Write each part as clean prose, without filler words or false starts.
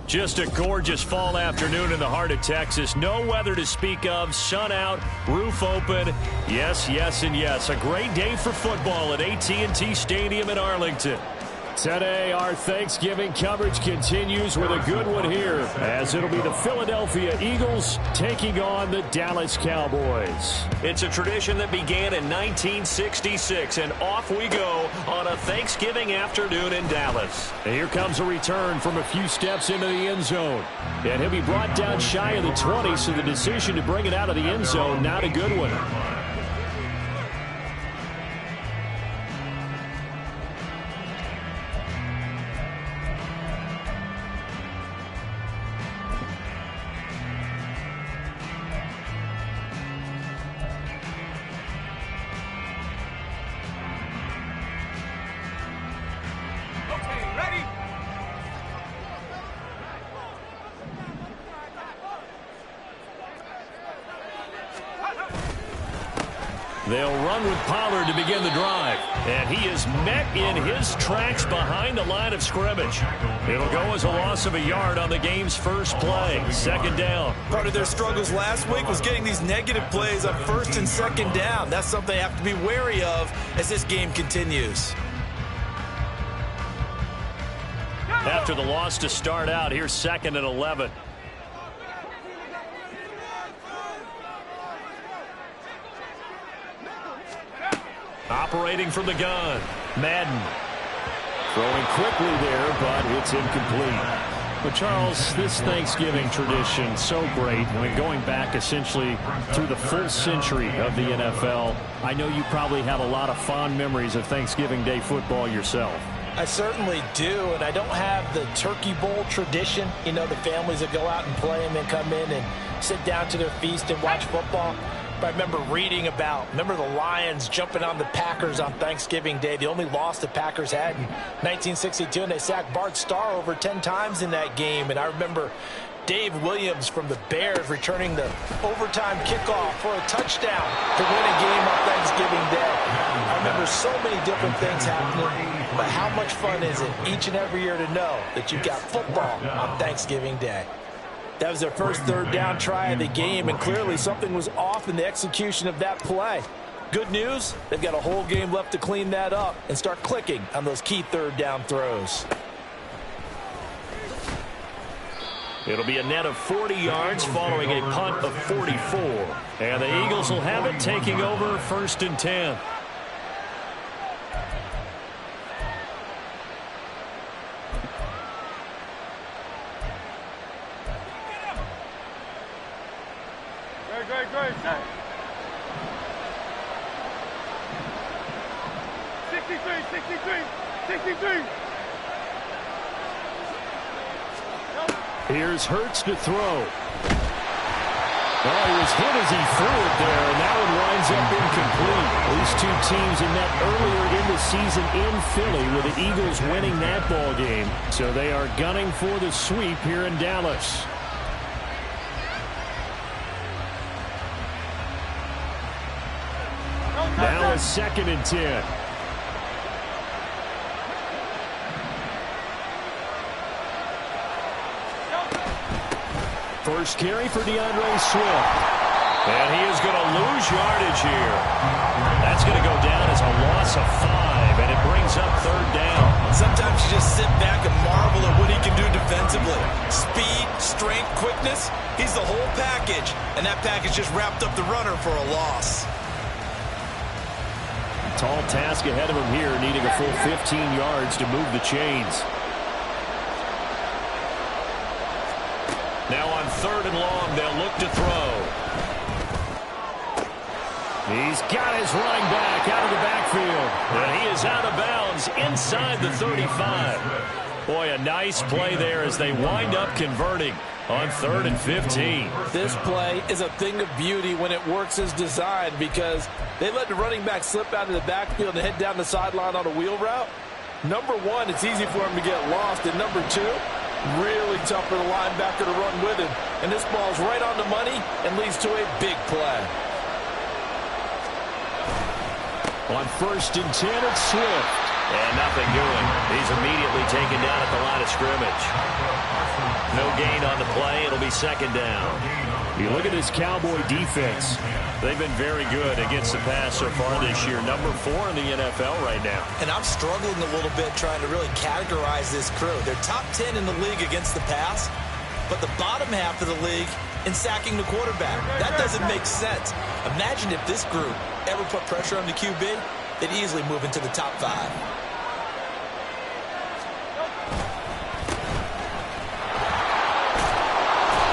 Just a gorgeous fall afternoon in the heart of Texas. No weather to speak of. Sun out, roof open. Yes, yes, and yes. A great day for football at AT&T Stadium in Arlington. Today, our Thanksgiving coverage continues with a good one here, as it'll be the Philadelphia Eagles taking on the Dallas Cowboys. It's a tradition that began in 1966, and off we go on a Thanksgiving afternoon in Dallas. And here comes a return from a few steps into the end zone. And he'll be brought down shy of the 20, so the decision to bring it out of the end zone, not a good one. They'll run with Pollard to begin the drive. And he is met in his tracks behind the line of scrimmage. It'll go as a loss of a yard on the game's first play. Second down. Part of their struggles last week was getting these negative plays on first and second down. That's something they have to be wary of as this game continues. After the loss to start out, here's 2nd and 11. Operating from the gun, Madden. Throwing quickly there, but it's incomplete. But, Charles, this Thanksgiving tradition, so great. When going back essentially through the full century of the NFL, I know you probably have a lot of fond memories of Thanksgiving Day football yourself. I certainly do, and I don't have the Turkey Bowl tradition. You know, the families that go out and play and then come in and sit down to their feast and watch football. But I remember reading about, the Lions jumping on the Packers on Thanksgiving Day. The only loss the Packers had in 1962, and they sacked Bart Starr over 10 times in that game. And I remember Dave Williams from the Bears returning the overtime kickoff for a touchdown to win a game on Thanksgiving Day. I remember so many different things happening, but how much fun is it each and every year to know that you've got football on Thanksgiving Day? That was their first third down try of the game, and clearly something was off in the execution of that play. Good news, they've got a whole game left to clean that up and start clicking on those key third down throws. It'll be a net of 40 yards following a punt of 44. And the Eagles will have it, taking over 1st and 10. Great. 63. Here's Hurts to throw. Oh, he was hit as he threw it there, and that one winds up incomplete. These two teams had met earlier in the season in Philly with the Eagles winning that ball game. So they are gunning for the sweep here in Dallas. Now a 2nd and 10. First carry for DeAndre Swift. And he is going to lose yardage here. That's going to go down as a loss of 5, and it brings up 3rd down. Sometimes you just sit back and marvel at what he can do defensively. Speed, strength, quickness, he's the whole package. And that package just wrapped up the runner for a loss. Tall task ahead of him here, needing a full 15 yards to move the chains. Now on 3rd and long, they'll look to throw. He's got his running back out of the backfield. And he is out of bounds inside the 35. Boy, a nice play there as they wind up converting on 3rd and 15. This play is a thing of beauty when it works as designed, because they let the running back slip out of the backfield and head down the sideline on a wheel route. Number one, it's easy for him to get lost. And number two, really tough for the linebacker to run with him. And this ball's right on the money and leads to a big play. On 1st and 10, it's Swift. And nothing doing. He's immediately taken down at the line of scrimmage. No gain on the play. It'll be second down. You look at this Cowboy defense. They've been very good against the pass so far this year. Number 4 in the NFL right now. And I'm struggling a little bit trying to really categorize this crew. They're top 10 in the league against the pass, but the bottom half of the league in sacking the quarterback. That doesn't make sense. Imagine if this group ever put pressure on the QB, they'd easily move into the top 5.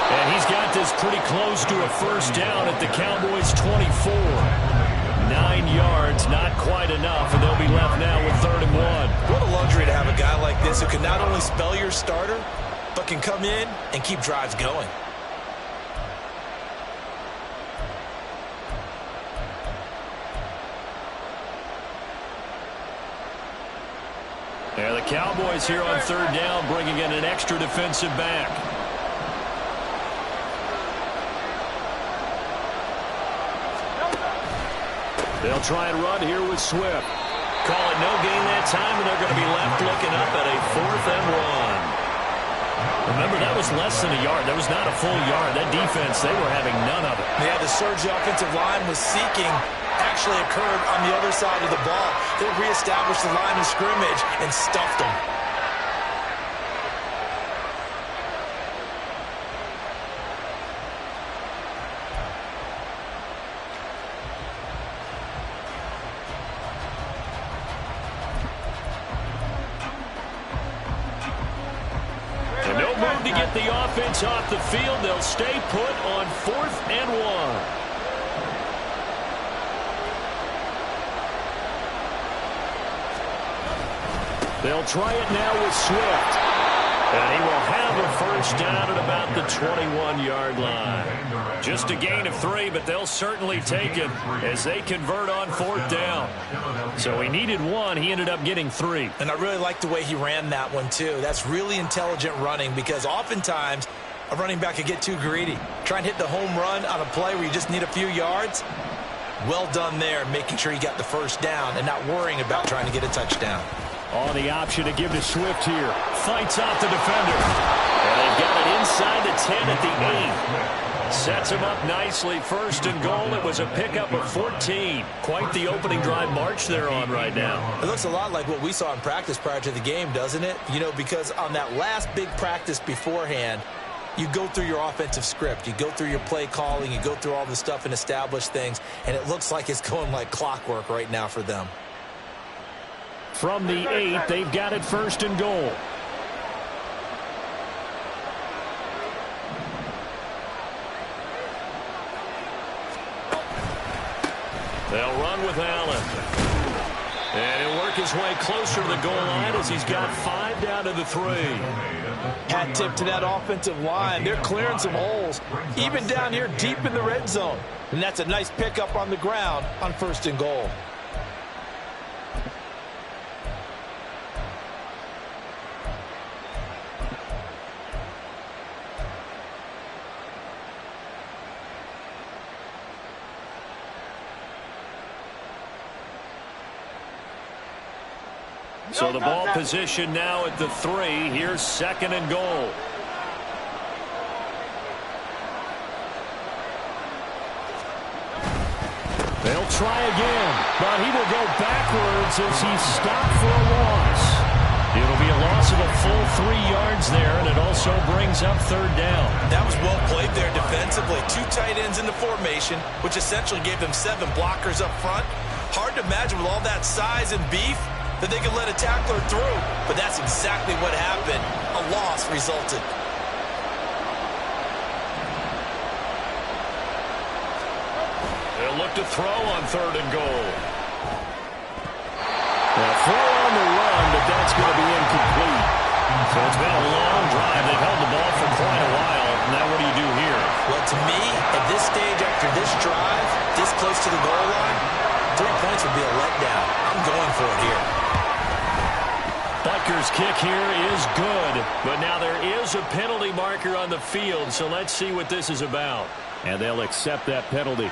And he's got this pretty close to a first down at the Cowboys' 24. 9 yards, not quite enough, and they'll be left now with 3rd and 1. What a luxury to have a guy like this who can not only spell your starter, but can come in and keep drives going. Yeah, the Cowboys here on 3rd down, bringing in an extra defensive back. They'll try and run here with Swift. Call it no gain that time, and they're going to be left looking up at a 4th and 1. Remember, that was less than a yard. That was not a full yard. That defense, they were having none of it. Yeah, the surge the offensive line was seeking actually occurred on the other side of the ball. They reestablished the line of scrimmage and stuffed them. And no move to get the offense off the field. They'll stay put on 4th and 1. They'll try it now with Swift. And he will have a first down at about the 21-yard line. Just a gain of 3, but they'll certainly take it as they convert on 4th down. So he needed 1. He ended up getting 3. And I really like the way he ran that one, too. That's really intelligent running because oftentimes a running back can get too greedy. Try and hit the home run on a play where you just need a few yards. Well done there, making sure he got the first down and not worrying about trying to get a touchdown. On the option to give to Swift here. Fights off the defender. And they've got it inside the 10 at the 8. Sets him up nicely. 1st and goal. It was a pickup of 14. Quite the opening drive march they're on right now. It looks a lot like what we saw in practice prior to the game, doesn't it? You know, because on that last big practice beforehand, you go through your offensive script. You go through your play calling. You go through all the stuff and establish things. And it looks like it's going like clockwork right now for them. From the 8, they've got it 1st and goal. They'll run with Allen. And he'll work his way closer to the goal line as he's got 5 down to the 3. Hat tip to that offensive line. They're clearing some holes, even down here deep in the red zone. And that's a nice pickup on the ground on 1st and goal. So the ball position now at the 3. Here's 2nd and goal. They'll try again, but he will go backwards as he's stopped for a loss. It'll be a loss of a full 3 yards there, and it also brings up 3rd down. That was well played there defensively. 2 tight ends in the formation, which essentially gave them 7 blockers up front. Hard to imagine with all that size and beef that they could let a tackler through, but that's exactly what happened. A loss resulted. They'll look to throw on 3rd and goal. Now throw on the run, but that's going to be incomplete. So it's been a long drive. They've held the ball for quite a while. Now what do you do here? Well, to me, at this stage after this drive, this close to the goal line, 3 points would be a letdown. I'm going for it here. Butker's kick here is good, but now there is a penalty marker on the field, so let's see what this is about. And they'll accept that penalty.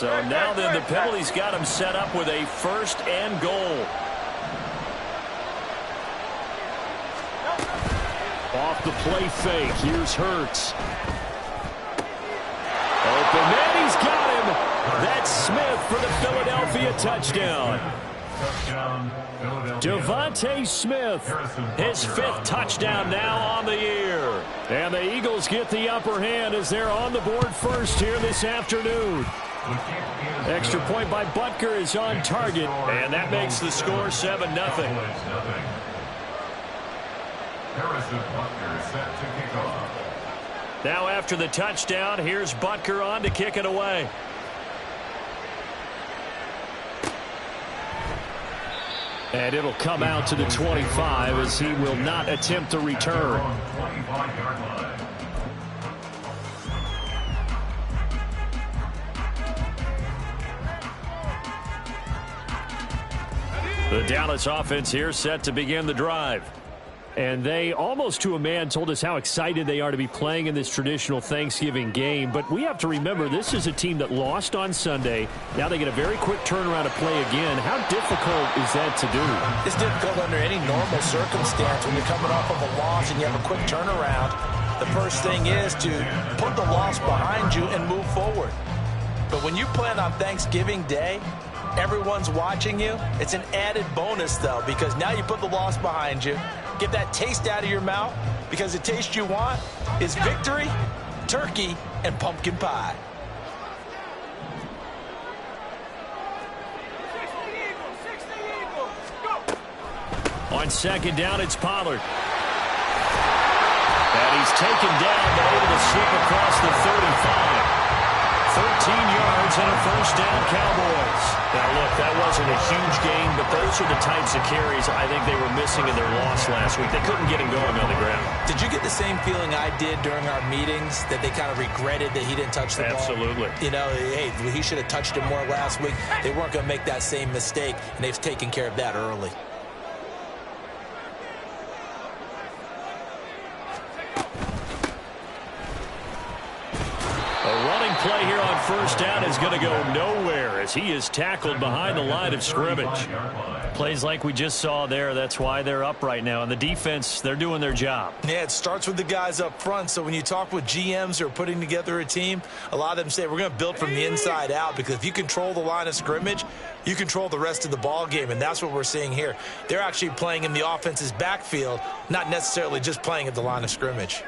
So now then, the penalty's got him set up with a 1st and goal. Off the play fake. Here's Hurts. Open man, he's got him. That's Smith for the Philadelphia touchdown. Devontae Smith, his 5th touchdown now on the year. And the Eagles get the upper hand as they're on the board first here this afternoon. Extra point by Butker is on target, and that makes the score 7-0. Now after the touchdown, here's Butker on to kick it away. And it'll come out to the 25 as he will not attempt a return. The Dallas offense here set to begin the drive. And they, almost to a man, told us how excited they are to be playing in this traditional Thanksgiving game. But we have to remember, this is a team that lost on Sunday. Now they get a very quick turnaround to play again. How difficult is that to do? It's difficult under any normal circumstance when you're coming off of a loss and you have a quick turnaround. The first thing is to put the loss behind you and move forward. But when you play on Thanksgiving Day, everyone's watching you. It's an added bonus, though, because now you put the loss behind you. Get that taste out of your mouth, because the taste you want is victory, turkey, and pumpkin pie. On 2nd down, it's Pollard. And he's taken down, but able to slip across the 35. 13 yards and a 1st down, Cowboys. Now, look, that wasn't a huge gain, but those are the types of carries I think they were missing in their loss last week. They couldn't get him going on the ground. Did you get the same feeling I did during our meetings, that they kind of regretted that he didn't touch the ball? Absolutely. You know, hey, he should have touched it more last week. They weren't going to make that same mistake, and they've taken care of that early. Play here on 1st down is going to go nowhere as he is tackled behind the line of scrimmage. Plays like we just saw there. That's why they're up right now. And the defense, they're doing their job. Yeah, it starts with the guys up front. So when you talk with GMs who are putting together a team, a lot of them say we're going to build from the inside out, because if you control the line of scrimmage, you control the rest of the ball game. And that's what we're seeing here. They're actually playing in the offense's backfield, not necessarily just playing at the line of scrimmage.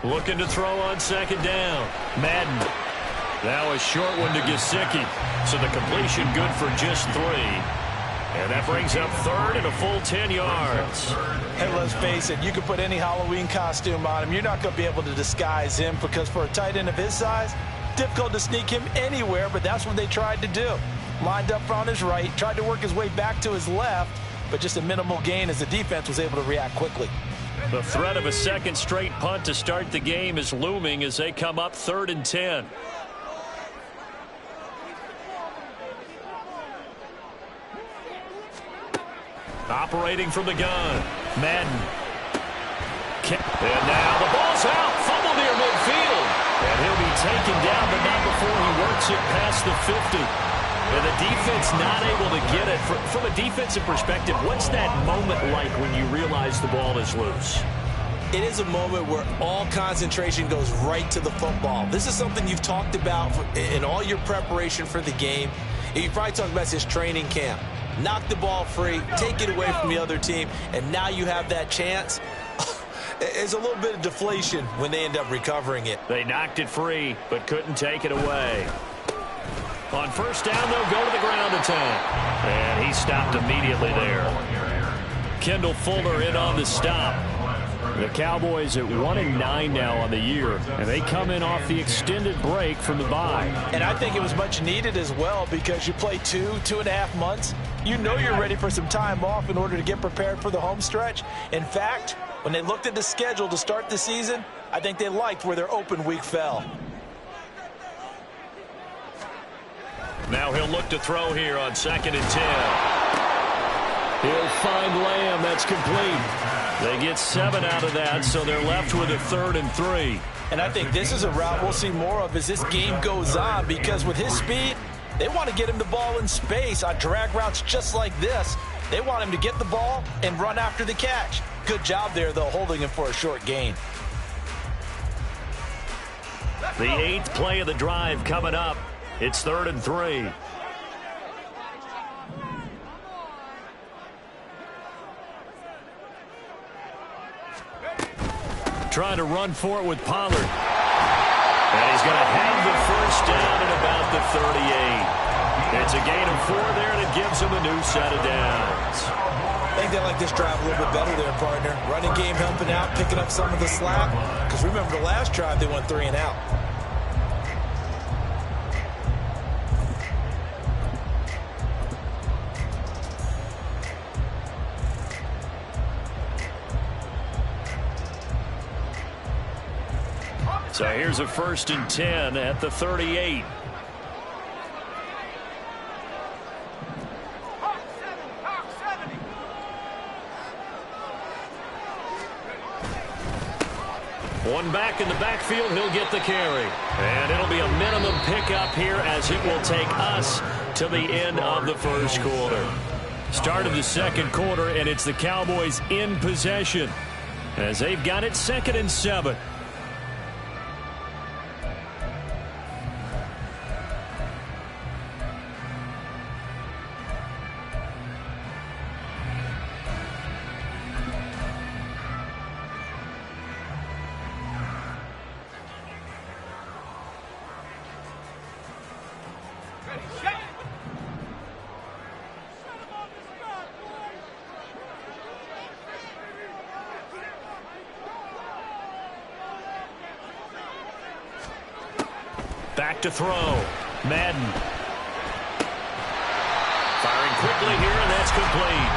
Looking to throw on 2nd down. Madden. Now a short one to Gesicki. So the completion good for just 3. And that brings up 3rd and a full 10 yards. Hey, let's face it, you can put any Halloween costume on him. You're not going to be able to disguise him, because for a tight end of his size, difficult to sneak him anywhere, but that's what they tried to do. Lined up on his right, tried to work his way back to his left, but just a minimal gain as the defense was able to react quickly. The threat of a 2nd straight punt to start the game is looming as they come up 3rd and 10. Operating from the gun. Madden. And now the ball's out. Fumble near midfield. And he'll be taken down, but not before he works it past the 50. And the defense not able to get it. From a defensive perspective, what's that moment like when you realize the ball is loose? It is a moment where all concentration goes right to the football. This is something you've talked about in all your preparation for the game. And you probably talked about this training camp. Knock the ball free, take it away from the other team, and now you have that chance. There's a little bit of deflation when they end up recovering it. They knocked it free, but couldn't take it away. On 1st down, they'll go to the ground attack. And he stopped immediately there. Kendall Fuller in on the stop. The Cowboys at 1-9 now on the year, and they come in off the extended break from the bye. And I think it was much needed as well, because you play 2.5 months. You know you're ready for some time off in order to get prepared for the home stretch. In fact, when they looked at the schedule to start the season, I think they liked where their open week fell. Now he'll look to throw here on 2nd and 10. He'll find Lamb. That's complete. They get 7 out of that, so they're left with a 3rd and 3. And I think this is a route we'll see more of as this game goes on, because with his speed, they want to get him the ball in space on drag routes just like this. They want him to get the ball and run after the catch. Good job there, though, holding him for a short gain. The 8th play of the drive coming up. It's 3rd and 3. Trying to run for it with Pollard. And he's going to have the first down at about the 38. It's a gain of 4 there that gives him a new set of downs. I think they like this drive a little bit better there, partner. Running game helping out, picking up some of the slack. Because remember the last drive, they went 3 and out. So here's a 1st and 10 at the 38. One back in the backfield, he'll get the carry. And it'll be a minimum pickup here as it will take us to the end of the first quarter. Start of the second quarter, and it's the Cowboys in possession as they've got it 2nd and 7. Back to throw. Madden. Firing quickly here, and that's complete.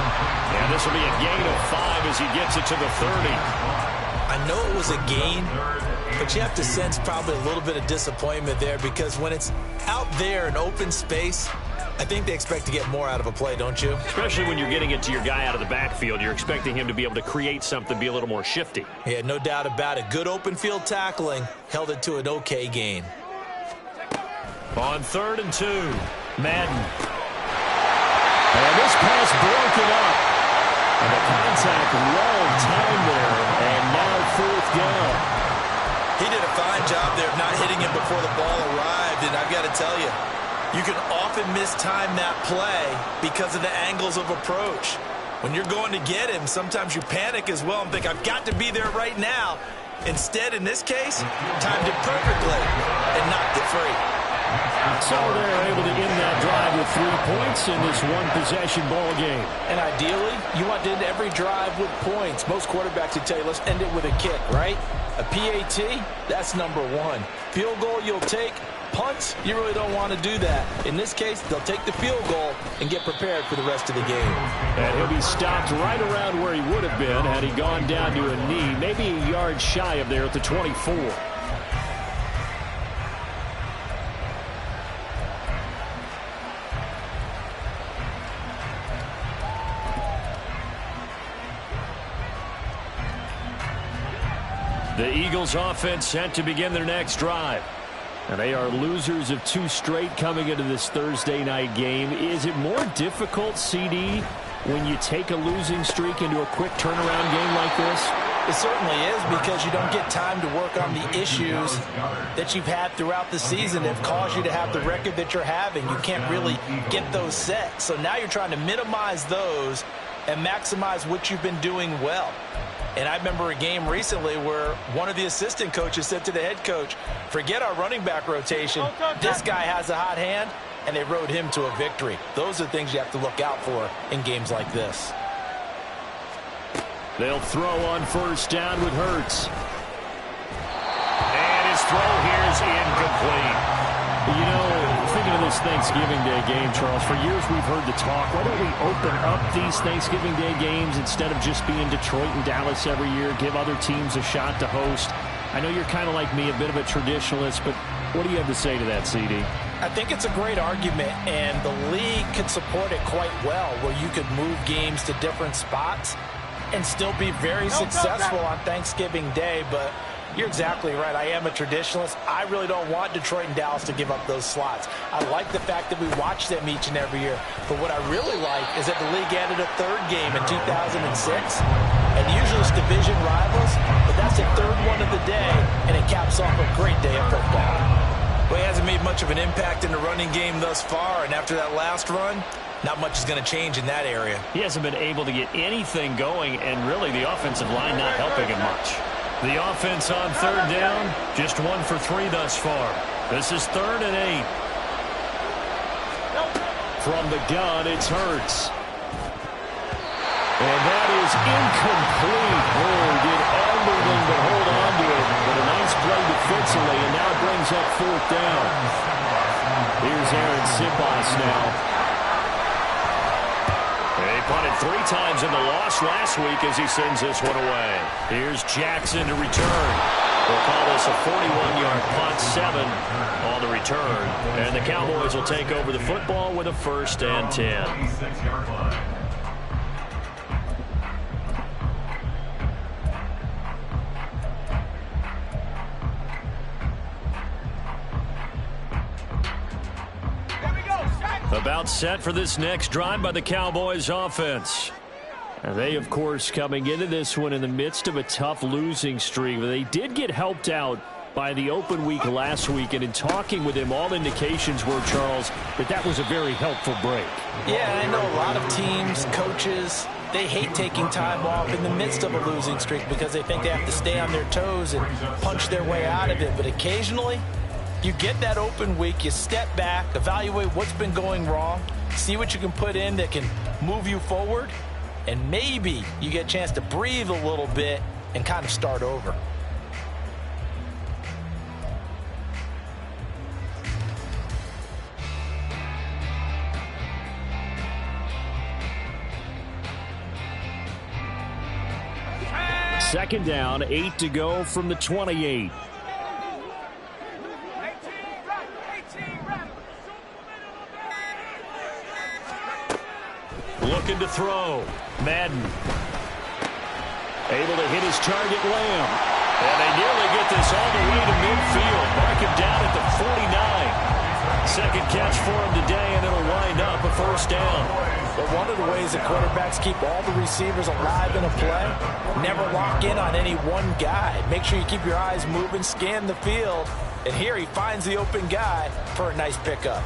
And this will be a gain of 5 as he gets it to the 30. I know it was a gain, but you have to sense probably a little bit of disappointment there, because when it's out there in open space, I think they expect to get more out of a play, don't you? Especially when you're getting it to your guy out of the backfield. You're expecting him to be able to create something, be a little more shifty. Yeah, no doubt about it. Good open field tackling, held it to an okay gain. On 3rd and 2, Madden. And this pass broken up. And the contact well timed there. And now 4th down. He did a fine job there of not hitting him before the ball arrived. And I've got to tell you, you can often mistime that play because of the angles of approach. When you're going to get him, sometimes you panic as well and think, I've got to be there right now. Instead, in this case, timed it perfectly and knocked it free. So they're able to end that drive with 3 points in this one-possession ball game. And ideally, you want to end every drive with points. Most quarterbacks would tell you, let's end it with a kick, right? A PAT, that's number 1. Field goal you'll take. Punts, you really don't want to do that. In this case, they'll take the field goal and get prepared for the rest of the game. And he'll be stopped right around where he would have been had he gone down to a knee, maybe a yard shy of there at the 24. The Eagles offense set to begin their next drive. And they are losers of 2 straight coming into this Thursday night game. Is it more difficult, CD, when you take a losing streak into a quick turnaround game like this? It certainly is, because you don't get time to work on the issues that you've had throughout the season that have caused you to have the record that you're having. You can't really get those set. So now you're trying to minimize those and maximize what you've been doing well. And I remember a game recently where one of the assistant coaches said to the head coach, forget our running back rotation. This guy has a hot hand, and they rode him to a victory. Those are things you have to look out for in games like this. They'll throw on 1st down with Hurts. And his throw here is incomplete. You know, thinking of this Thanksgiving Day game, Charles, for years we've heard the talk, why don't we open up these Thanksgiving Day games instead of just being Detroit and Dallas every year, give other teams a shot to host? I know you're kind of like me, a bit of a traditionalist, but what do you have to say to that, CD? I think it's a great argument, and the league could support it quite well, where you could move games to different spots and still be very successful on Thanksgiving Day. But you're exactly right. I am a traditionalist. I really don't want Detroit and Dallas to give up those slots. I like the fact that we watch them each and every year. But what I really like is that the league added a third game in 2006. And usually it's division rivals, but that's the third one of the day, and it caps off a great day of football. Well, he hasn't made much of an impact in the running game thus far, and after that last run, not much is going to change in that area. He hasn't been able to get anything going, and really the offensive line not helping him much. The offense on third down, just 1 for 3 thus far. This is 3rd and 8. From the gun, it's Hurts. And that is incomplete. Oh, did everything but hold on to it. But a nice play defensively, and now it brings up 4th down. Here's Aaron Sipos now. They punted 3 times in the loss last week as he sends this one away. Here's Jackson to return. We'll call this a 41-yard punt, 7 on the return. And the Cowboys will take over the football with a 1st and 10. About set for this next drive by the Cowboys offense. And they, of course, coming into this one in the midst of a tough losing streak. They did get helped out by the open week last week, and in talking with him, all indications were, Charles, that was a very helpful break. Yeah, I know a lot of teams, coaches, they hate taking time off in the midst of a losing streak because they think they have to stay on their toes and punch their way out of it. But occasionally, you get that open week, you step back, evaluate what's been going wrong, see what you can put in that can move you forward, and maybe you get a chance to breathe a little bit and kind of start over. Second down, 8 to go from the 28. Looking to throw. Madden. Able to hit his target, Lamb. And they nearly get this all the way to midfield. Mark him down at the 49. Second catch for him today, and it'll wind up a 1st down. But one of the ways that quarterbacks keep all the receivers alive in a play, never lock in on any one guy. Make sure you keep your eyes moving, scan the field. And here he finds the open guy for a nice pickup.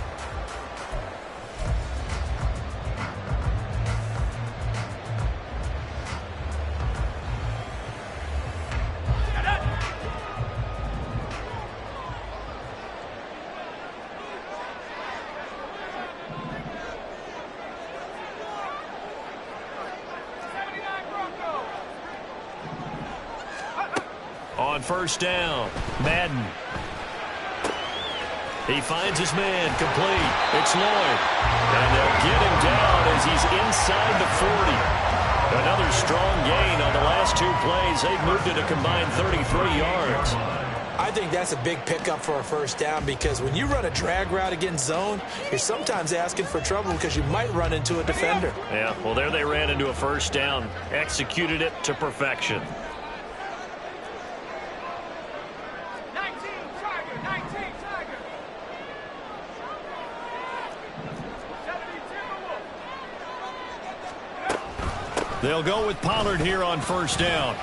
On 1st down, Madden. He finds his man, complete. It's Lloyd. And they'll get him down as he's inside the 40. Another strong gain on the last 2 plays. They've moved it a combined 33 yards. I think that's a big pickup for a 1st down because when you run a drag route against zone, you're sometimes asking for trouble because you might run into a defender. Yeah, well, there they ran into a 1st down. Executed it to perfection. They'll go with Pollard here on 1st down.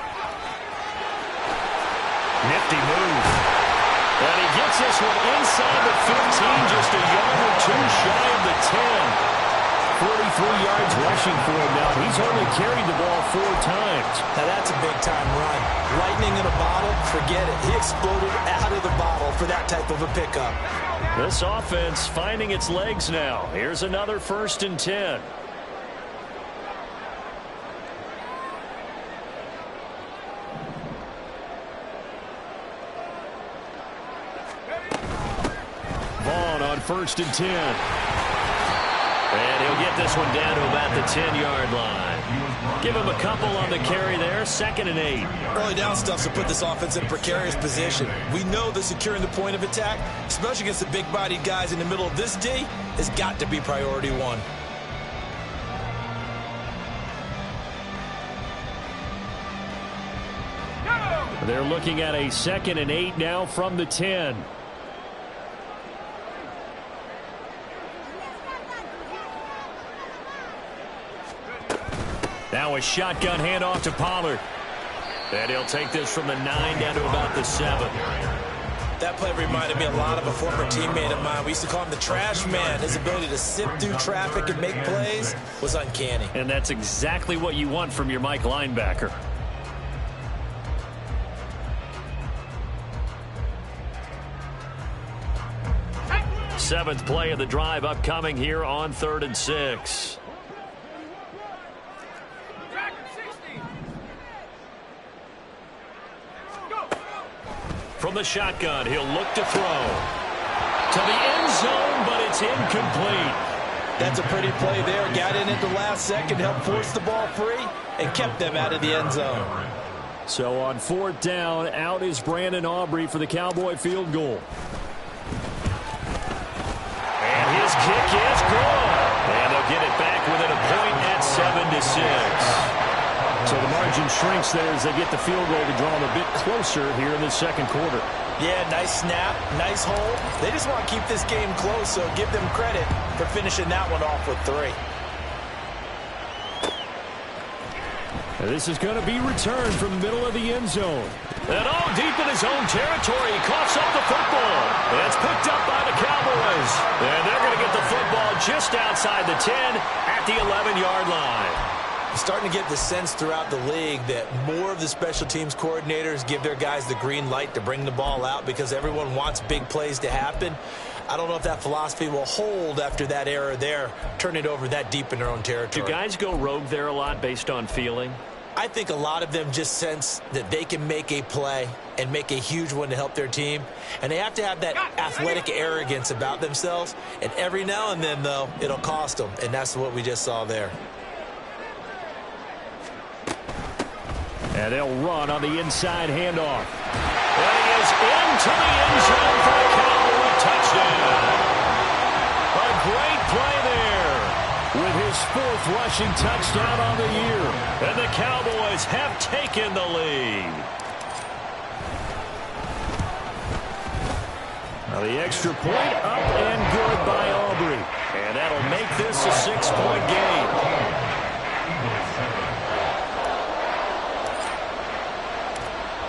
Nifty move. And he gets this one inside the 15, just a yard or 2 shy of the 10. 43 yards rushing for him now. He's only carried the ball 4 times. Now that's a big-time run. Lightning in a bottle, forget it. He exploded out of the bottle for that type of a pickup. This offense finding its legs now. Here's another 1st and 10. On 1st and 10. And he'll get this one down to about the 10-yard line. Give him a couple on the carry there. 2nd and 8. Early down stuff to put this offense in a precarious position. We know that securing the point of attack, especially against the big-bodied guys in the middle of this D, has got to be priority 1. They're looking at a 2nd and 8 now from the 10. Now a shotgun handoff to Pollard. And he'll take this from the 9 down to about the 7. That play reminded me a lot of a former teammate of mine. We used to call him the trash man. His ability to sift through traffic and make plays was uncanny. And that's exactly what you want from your Mike linebacker. Seventh play of the drive upcoming here on 3rd and 6. From the shotgun, he'll look to throw. To the end zone, but it's incomplete. That's a pretty play there. Got in at the last second, helped force the ball free, and kept them out of the end zone. So on 4th down, out is Brandon Aubrey for the Cowboy field goal. And his kick is good. And they'll get it back within a point at 7-6. So the margin shrinks there as they get the field goal to draw them a bit closer here in the 2nd quarter. Yeah, nice snap, nice hold. They just want to keep this game close, so give them credit for finishing that one off with 3. And this is going to be returned from the middle of the end zone. And deep in his own territory, he coughs up the football. That's picked up by the Cowboys. And they're going to get the football just outside the 10 at the 11-yard line. Starting to get the sense throughout the league that more of the special teams coordinators give their guys the green light to bring the ball out because everyone wants big plays to happen. I don't know if that philosophy will hold after that era there, turn it over that deep in their own territory. Do guys go rogue there a lot based on feeling? I think a lot of them just sense that they can make a play and make a huge one to help their team. And they have to have that athletic arrogance about themselves. And every now and then, though, it'll cost them. And that's what we just saw there. And they'll run on the inside handoff. And he is into the end zone for a Cowboy touchdown. A great play there with his 4th rushing touchdown on the year. And the Cowboys have taken the lead. Now the extra point up and good by Aubrey. And that'll make this a 6-point game.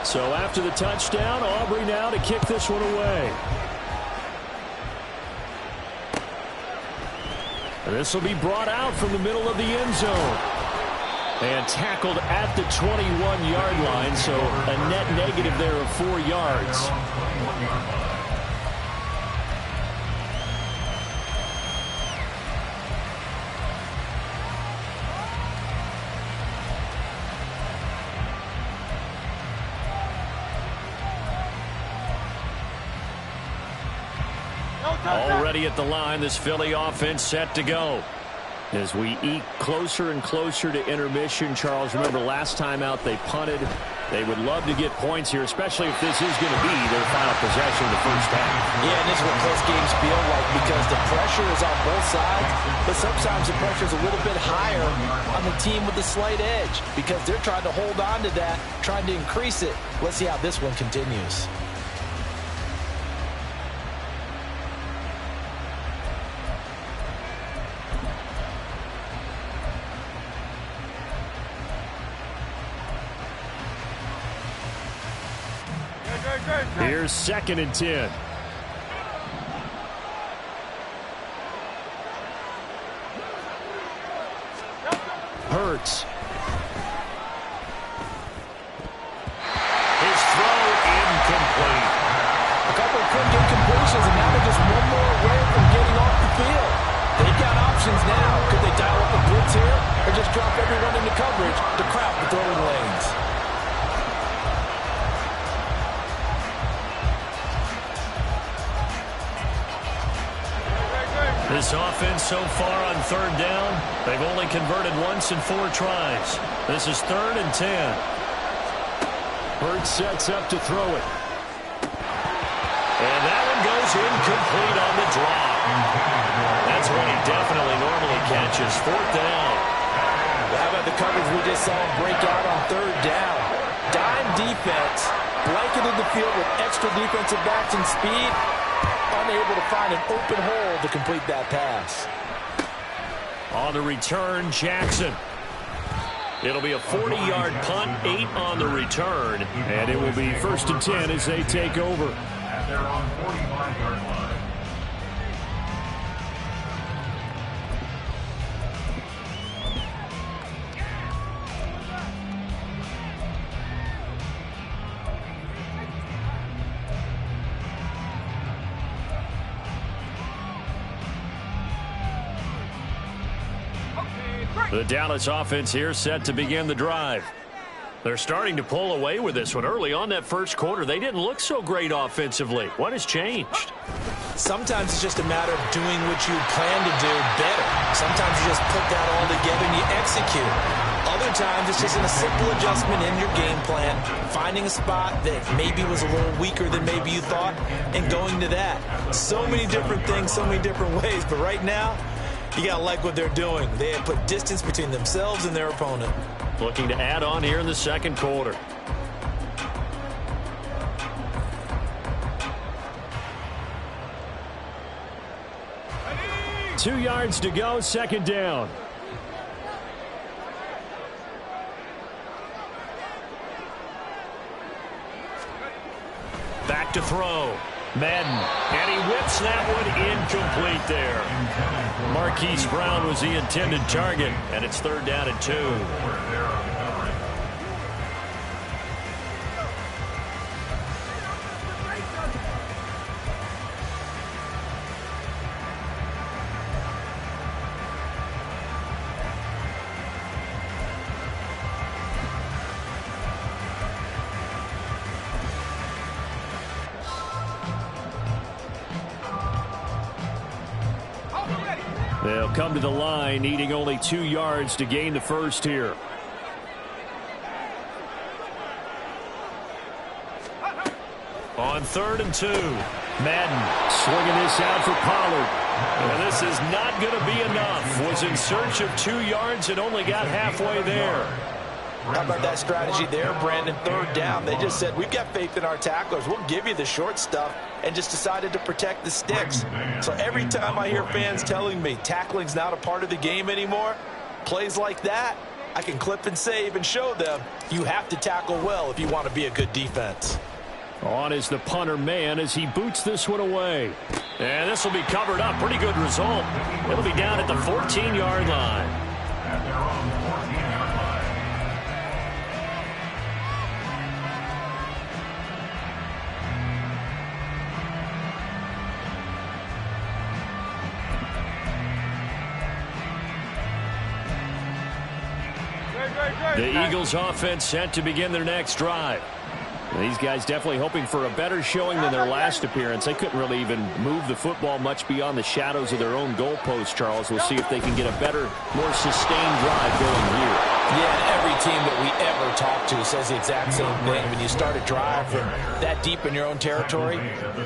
So after the touchdown, Aubrey now to kick this one away. And this will be brought out from the middle of the end zone. And tackled at the 21-yard line, so a net negative there of 4 yards. Already at the line, this Philly offense set to go. As we eke closer and closer to intermission, Charles, remember last time out they punted. They would love to get points here, especially if this is going to be their final possession of the first half. Yeah, and this is what close games feel like because the pressure is on both sides, but sometimes the pressure is a little bit higher on the team with the slight edge because they're trying to hold on to that, trying to increase it. Let's see how this one continues. Here's 2nd and 10. Hurts. His throw incomplete. A couple of quick incompletions, and now they're just one more away from getting off the field. They've got options now. Could they dial up a blitz here or just drop everyone into coverage to crowd the throwing lanes? This offense so far on 3rd down, they've only converted once in 4 tries. This is 3rd and 10. Hurts sets up to throw it. And that one goes incomplete on the drop. That's one he definitely normally catches. 4th down. How about the coverage we just saw break out on 3rd down? Dime defense blanketed the field with extra defensive backs and speed, unable to find an open hole to complete that pass. On the return, Jackson. It'll be a 40-yard punt, 8 on the return. And it will be 1st and 10 as they take over. At their own 45-yard line. The Dallas offense here set to begin the drive. They're starting to pull away with this one. Early on that first quarter, they didn't look so great offensively. What has changed? Sometimes it's just a matter of doing what you plan to do better. Sometimes you just put that all together and you execute. Other times it's just a simple adjustment in your game plan, finding a spot that maybe was a little weaker than maybe you thought, and going to that. So many different things, so many different ways, but right now, you got to like what they're doing. They have put distance between themselves and their opponent. Looking to add on here in the second quarter. Ready? 2 yards to go, second down. Back to throw. Madden, and he whips that one incomplete there. Marquise Brown was the intended target, and it's 3rd down and 2. They'll come to the line, needing only 2 yards to gain the first here. On 3rd and 2. Madden swinging this out for Pollard. And this is not going to be enough. Was in search of 2 yards and only got halfway there. How about that strategy there, Brandon? 3rd down. They just said, we've got faith in our tacklers. We'll give you the short stuff, and just decided to protect the sticks. So every time I hear fans telling me tackling's not a part of the game anymore, plays like that, I can clip and save and show them you have to tackle well if you want to be a good defense. On is the punter man as he boots this one away. And this will be covered up. Pretty good result. It'll be down at the 14-yard line. At their own 14-yard line. The Eagles offense set to begin their next drive. These guys definitely hoping for a better showing than their last appearance. They couldn't really even move the football much beyond the shadows of their own goalpost, Charles. We'll see if they can get a better, more sustained drive going here. Yeah, and every team that we ever talk to says the exact same thing. When you start a drive from that deep in your own territory,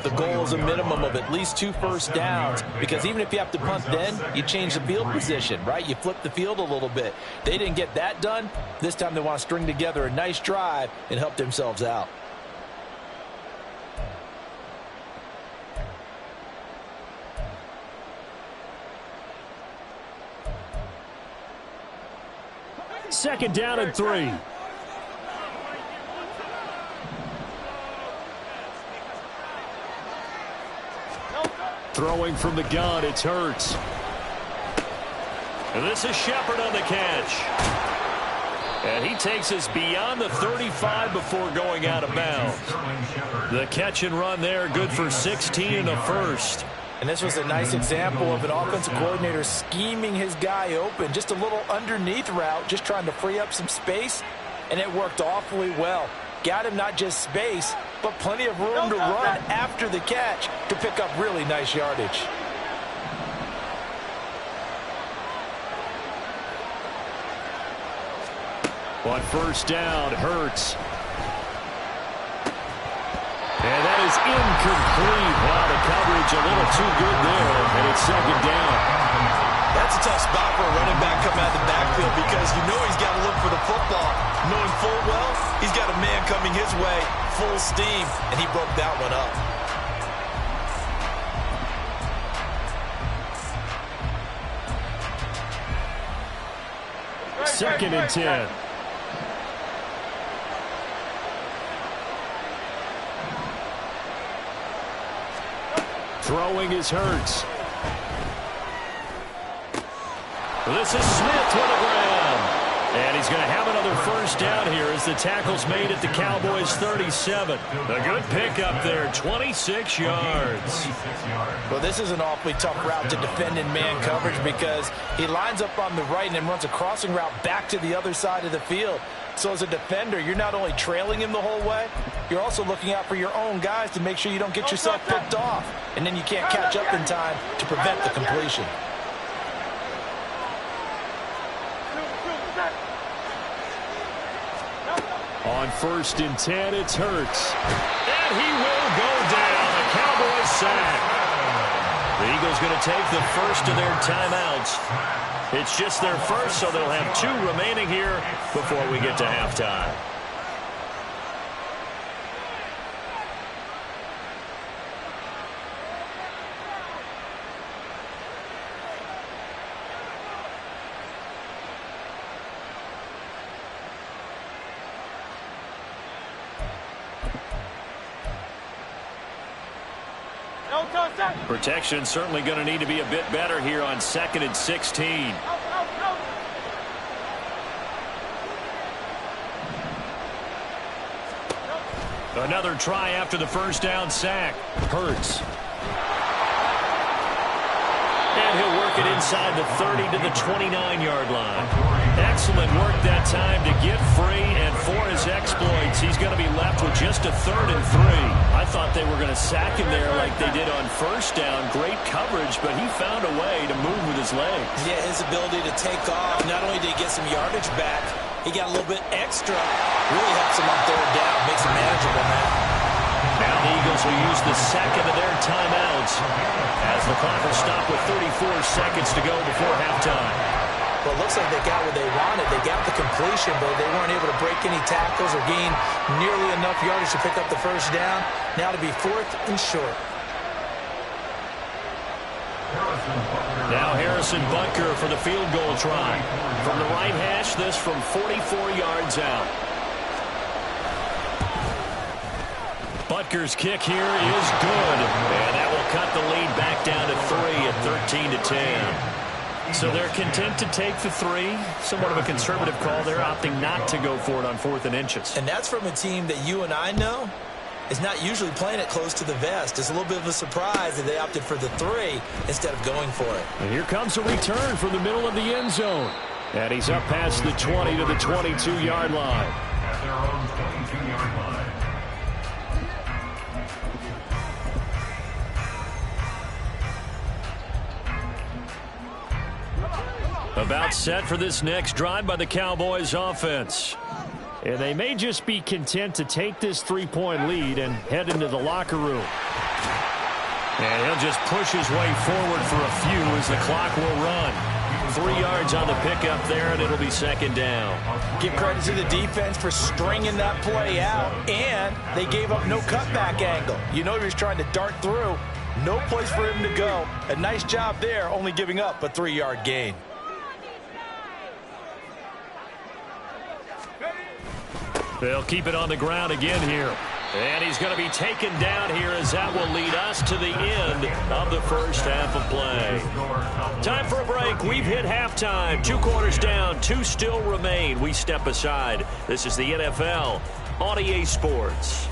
the goal is a minimum of at least 2 first downs, because even if you have to punt then, you change the field position, right? You flip the field a little bit. They didn't get that done. This time they want to string together a nice drive and help themselves out. Second down and 3. Throwing from the gun, it's Hurts. And this is Shepard on the catch. And he takes us beyond the 35 before going out of bounds. The catch and run there, good for 16 and a first. And this was a nice example of an offensive coordinator scheming his guy open. Just a little underneath route, just trying to free up some space, and it worked awfully well. Got him not just space, but plenty of room to run after the catch to pick up really nice yardage. On first down, Hurts. And that is incomplete. Wow, the coverage a little too good there, and it's second down. That's a tough spot for a running back coming out of the backfield because you know he's got to look for the football, knowing full well he's got a man coming his way, full steam, and he broke that one up. Second and 10. Throwing is Hurts. This is Smith with the ground. And he's going to have another first down here as the tackle's made at the Cowboys' 37. A good pickup there, 26 yards. Well, this is an awfully tough route to defend in man coverage because he lines up on the right and then runs a crossing route back to the other side of the field. So as a defender, you're not only trailing him the whole way, you're also looking out for your own guys to make sure you don't get yourself picked off. And then you can't catch up in time to prevent the completion. On first and 10, it's Hurts. And he will go down. The Cowboys sack. The Eagles going to take the first of their timeouts. It's just their first, so they'll have 2 remaining here before we get to halftime. Protection certainly going to need to be a bit better here on 2nd and 16. Another try after the first down sack. Hurts. And he'll work it inside the 30 to the 29-yard line. Excellent work that time to get free, and for his exploits, he's going to be left with just a 3rd and 3. I thought they were going to sack him there like they did on first down. Great coverage, but he found a way to move with his legs. Yeah, his ability to take off, not only did he get some yardage back, he got a little bit extra. Really helps him on 3rd down, makes him manageable now. Now the Eagles will use the second of their timeouts as the clock will stop with 34 seconds to go before halftime. Well, it looks like they got what they wanted. They got the completion, but they weren't able to break any tackles or gain nearly enough yardage to pick up the first down. Now to be 4th and short. Now Harrison Butker for the field goal try. From the right hash, this from 44 yards out. Butker's kick here is good, and that will cut the lead back down to 3 at 13-10. So they're content to take the 3. Somewhat of a conservative call. They're opting not to go for it on 4th and inches. And that's from a team that you and I know is not usually playing it close to the vest. It's a little bit of a surprise that they opted for the 3 instead of going for it. And here comes a return from the middle of the end zone. And he's up past the 20 to the 22-yard line. At their own 22-yard line. About set for this next drive by the Cowboys offense. And they may just be content to take this 3-point lead and head into the locker room. And he'll just push his way forward for a few as the clock will run. 3 yards on the pickup there, and it'll be 2nd down. Give credit to the defense for stringing that play out, and they gave up no cutback angle. You know he was trying to dart through. No place for him to go. A nice job there, only giving up a 3-yard gain. They'll keep it on the ground again here. And he's going to be taken down here as that will lead us to the end of the first half of play. Time for a break. We've hit halftime. 2 quarters down. 2 still remain. We step aside. This is the NFL on EA Sports.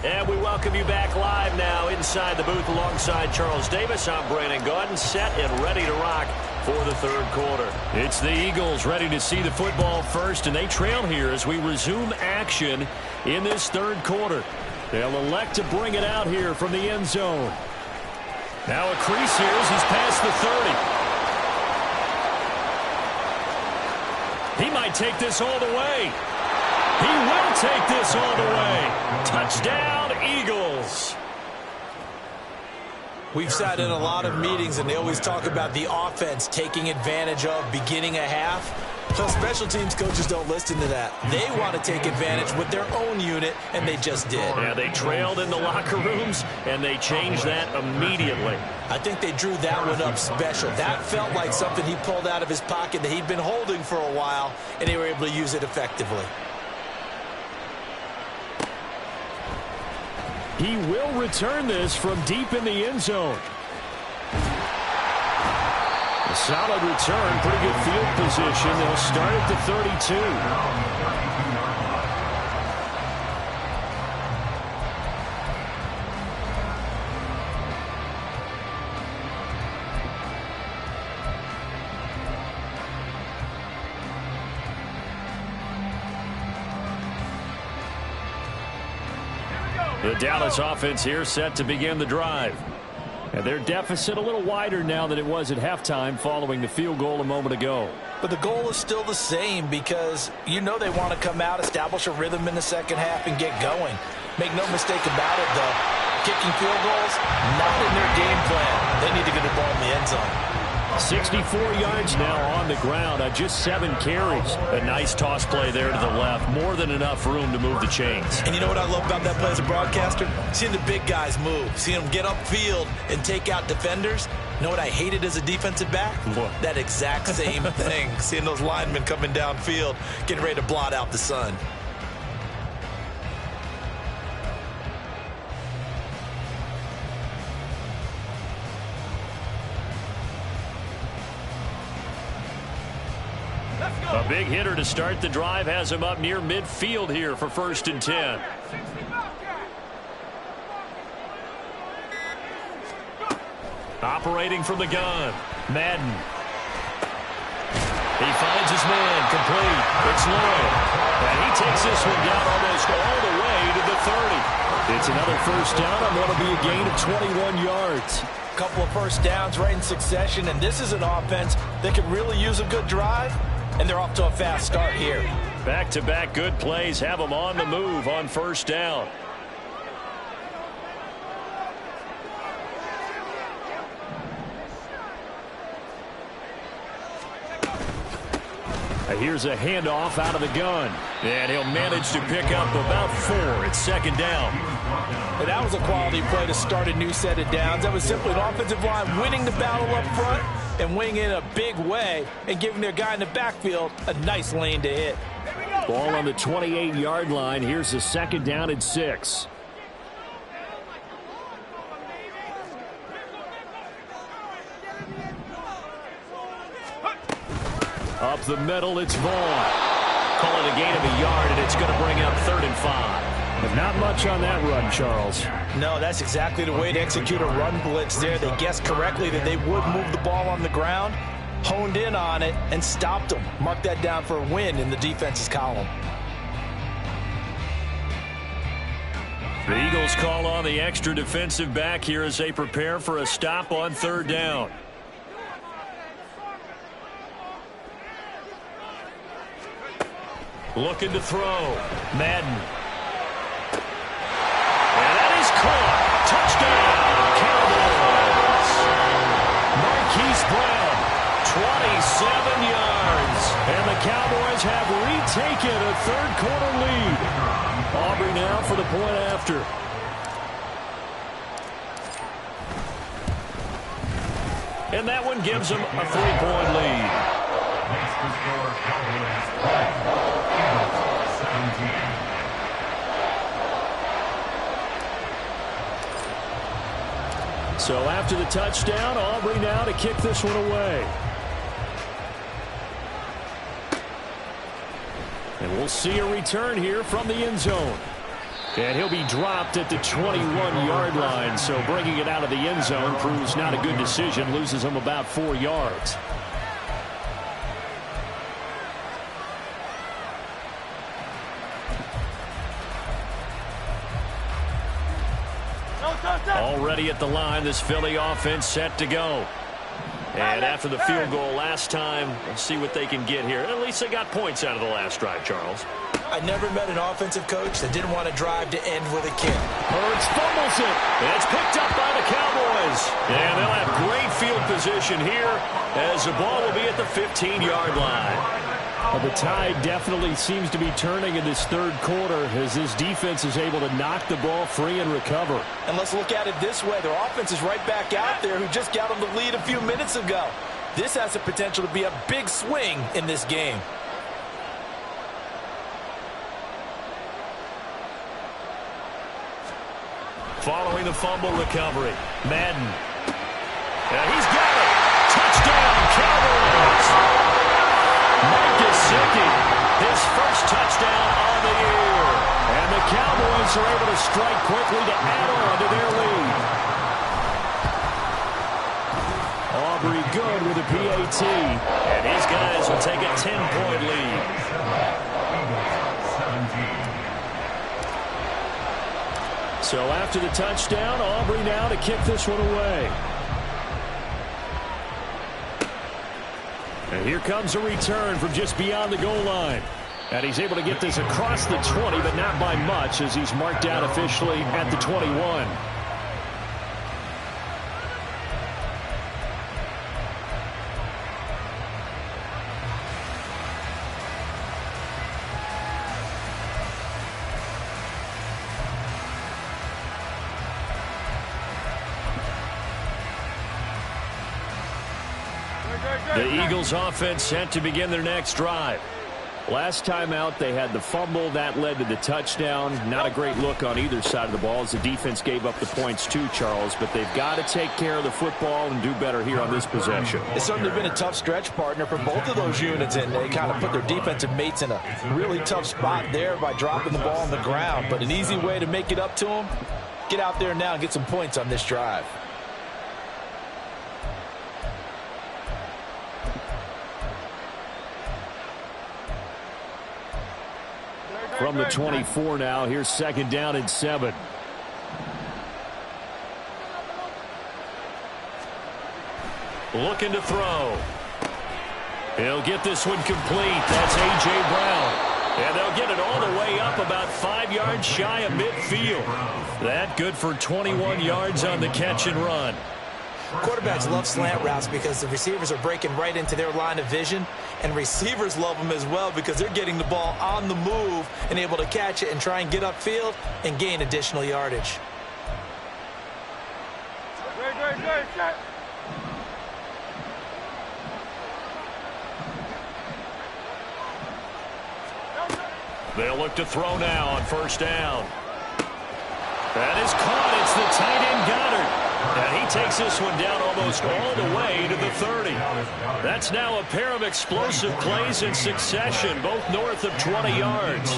And we welcome you back live now inside the booth alongside Charles Davis. I'm Brandon Gaudin, set and ready to rock for the 3rd quarter. It's the Eagles ready to see the football first, and they trail here as we resume action in this 3rd quarter. They'll elect to bring it out here from the end zone. Now a crease here as he's past the 30. He might take this all the way. He will take this all the way. Touchdown, Eagles. We've sat in a lot of meetings, and they always talk about the offense taking advantage of beginning a half. So special teams coaches don't listen to that. They want to take advantage with their own unit, and they just did. Yeah, they trailed in the locker rooms, and they changed that immediately. I think they drew that one up special. That felt like something he pulled out of his pocket that he'd been holding for a while, and they were able to use it effectively. He will return this from deep in the end zone. A solid return, pretty good field position. They'll start at the 32. The Dallas offense here set to begin the drive. And their deficit a little wider now than it was at halftime following the field goal a moment ago. But the goal is still the same because you know they want to come out, establish a rhythm in the second half, and get going. Make no mistake about it, though. Kicking field goals, not in their game plan. They need to get the ball in the end zone. 64 yards now on the ground on just 7 carries. A nice toss play there to the left. More than enough room to move the chains. And you know what I love about that play as a broadcaster? Seeing the big guys move. Seeing them get upfield and take out defenders. You know what I hated as a defensive back? What? That exact same thing. Seeing those linemen coming downfield, getting ready to blot out the sun. A big hitter to start the drive has him up near midfield here for 1st and 10. Operating from the gun, Madden. He finds his man, complete. It's Lloyd. And he takes this one down almost all the way to the 30. It's another first down on what will be a gain of 21 yards. Couple of first downs right in succession, and this is an offense that could really use a good drive, and they're off to a fast start here. Back-to-back good plays have them on the move on first down. Here's a handoff out of the gun. And he'll manage to pick up about 4. It's 2nd down. And that was a quality play to start a new set of downs. That was simply an offensive line winning the battle up front and winning in a big way and giving their guy in the backfield a nice lane to hit. Ball on the 28-yard line. Here's the 2nd down and 6. Up the middle, it's Vaughn. Call it a gain of a yard, and it's going to bring up 3rd and 5. But not much on that run, Charles. No, that's exactly the way to execute a run blitz there. They guessed correctly that they would move the ball on the ground, honed in on it, and stopped them. Mark that down for a win in the defense's column. The Eagles call on the extra defensive back here as they prepare for a stop on 3rd down. Looking to throw. Madden. And that is caught. Touchdown, Cowboys. Marquise Brown, 27 yards. And the Cowboys have retaken a third-quarter lead. Aubrey now for the point after. And that one gives them a 3-point lead. Next to score, Cowboys 17. So after the touchdown, Aubrey now to kick this one away. And we'll see a return here from the end zone. And he'll be dropped at the 21-yard line. So bringing it out of the end zone proves not a good decision. Loses him about 4 yards. Already at the line, this Philly offense set to go. And after the field goal last time, we'll see what they can get here. At least they got points out of the last drive, Charles. I never met an offensive coach that didn't want to drive to end with a kick. Hurts fumbles it. And it's picked up by the Cowboys. And they'll have great field position here as the ball will be at the 15-yard line. Well, the tide definitely seems to be turning in this third quarter as this defense is able to knock the ball free and recover. And let's look at it this way. Their offense is right back out there who just got them the lead a few minutes ago. This has the potential to be a big swing in this game. Following the fumble recovery, Madden. Yeah, he's got it. Touchdown, Cowboys. Mike Gesicki, his first touchdown on the year. And the Cowboys are able to strike quickly to add on to their lead. Aubrey good with a PAT. And these guys will take a 10-point lead. So after the touchdown, Aubrey now to kick this one away. And here comes a return from just beyond the goal line. And he's able to get this across the 20, but not by much as he's marked down officially at the 21. The Eagles offense set to begin their next drive. Last time out, they had the fumble. That led to the touchdown. Not a great look on either side of the ball as the defense gave up the points too, Charles. But they've got to take care of the football and do better here on this possession. It's certainly been a tough stretch, partner, for both of those units, and they kind of put their defensive mates in a really tough spot there by dropping the ball on the ground. But an easy way to make it up to them, get out there now and get some points on this drive. From the 24 now, here's second down and 7. Looking to throw. He'll get this one complete. That's A.J. Brown. And they'll get it all the way up about 5 yards shy of midfield. That good for 21 yards on the catch and run. Quarterbacks love slant routes because the receivers are breaking right into their line of vision, and receivers love them as well because they're getting the ball on the move and able to catch it and try and get upfield and gain additional yardage. Great, set. They'll look to throw now on first down. That is caught. It's the tight end Goddard. And he takes this one down almost all the way to the 30. That's now a pair of explosive plays in succession, both north of 20 yards.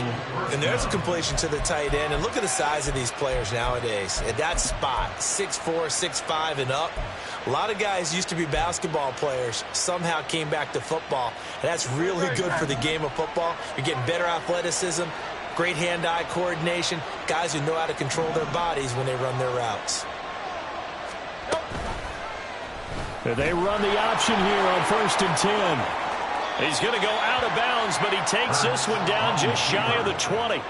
And there's a completion to the tight end. And look at the size of these players nowadays. At that spot, 6'4", 6'5", and up. A lot of guys used to be basketball players, somehow came back to football. And that's really good for the game of football. You're getting better athleticism, great hand-eye coordination, guys who know how to control their bodies when they run their routes. They run the option here on 1st and 10. He's going to go out of bounds, but he takes this one down just shy of the 20.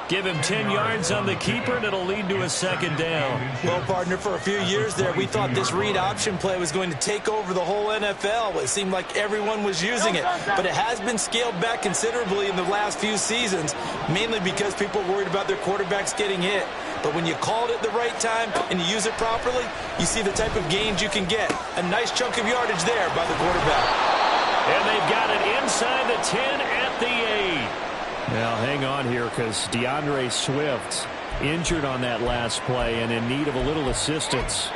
Give him 10 yards on the keeper, and it'll lead to a second down. Well, partner, for a few years there, we thought this read option play was going to take over the whole NFL. It seemed like everyone was using it, but it has been scaled back considerably in the last few seasons, mainly because people are worried about their quarterbacks getting hit. But when you call it at the right time and you use it properly, you see the type of gains you can get. A nice chunk of yardage there by the quarterback. And they've got it inside the 10 at the 8. Now, hang on here because DeAndre Swift injured on that last play and in need of a little assistance.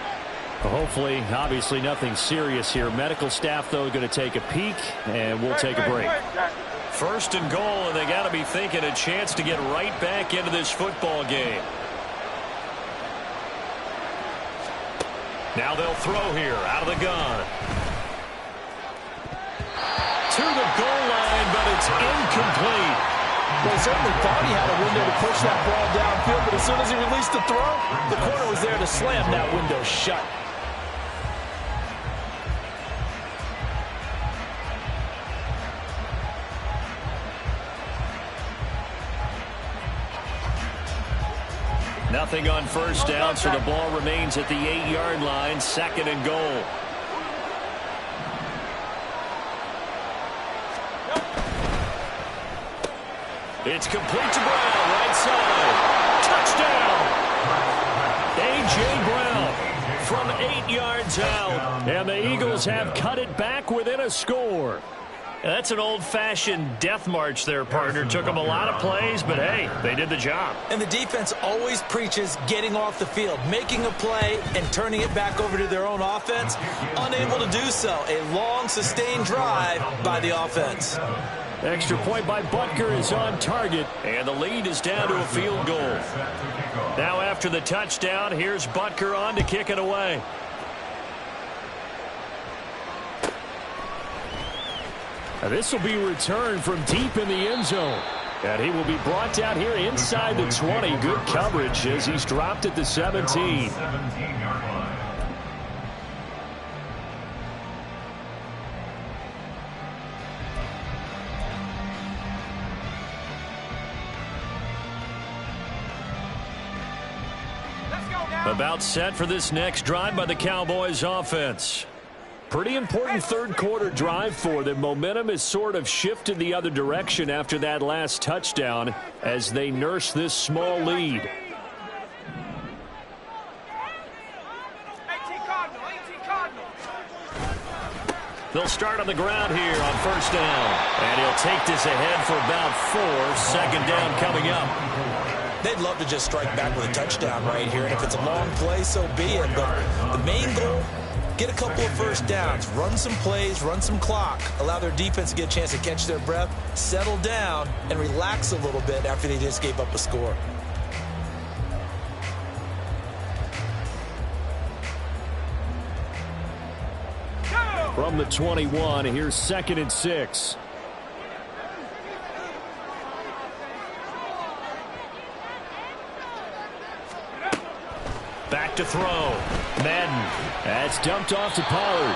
Hopefully, obviously nothing serious here. Medical staff, though, going to take a peek, and we'll take a break. 1st and goal, and they got to be thinking a chance to get right back into this football game. Now they'll throw here out of the gun. To the goal line, but it's incomplete. Well, he certainly thought he had a window to push that ball downfield, but as soon as he released the throw, the corner was there to slam that window shut. Nothing on first down, so the ball remains at the 8-yard line, 2nd and goal. It's complete to Brown, right side. Touchdown! A.J. Brown from 8 yards out. And the Eagles have cut it back within a score. That's an old-fashioned death march there, partner. Took them a lot of plays, but, hey, they did the job. And the defense always preaches getting off the field, making a play, and turning it back over to their own offense. Unable to do so. A long, sustained drive by the offense. Extra point by Butker is on target, and the lead is down to a field goal. Now after the touchdown, here's Butker on to kick it away. This will be returned from deep in the end zone. And he will be brought down here inside the 20. Good coverage as he's dropped at the 17. About set for this next drive by the Cowboys offense. Pretty important third quarter drive for them. Momentum has sort of shifted the other direction after that last touchdown as they nurse this small lead. They'll start on the ground here on first down. And he'll take this ahead for about 4. 2nd down coming up. They'd love to just strike back with a touchdown right here. And if it's a long play, so be it. But the main goal, get a couple of first downs, run some plays, run some clock, allow their defense to get a chance to catch their breath, settle down, and relax a little bit after they just gave up a score. From the 21, here's 2nd and 6. Back to throw. Madden. That's dumped off to Pollard.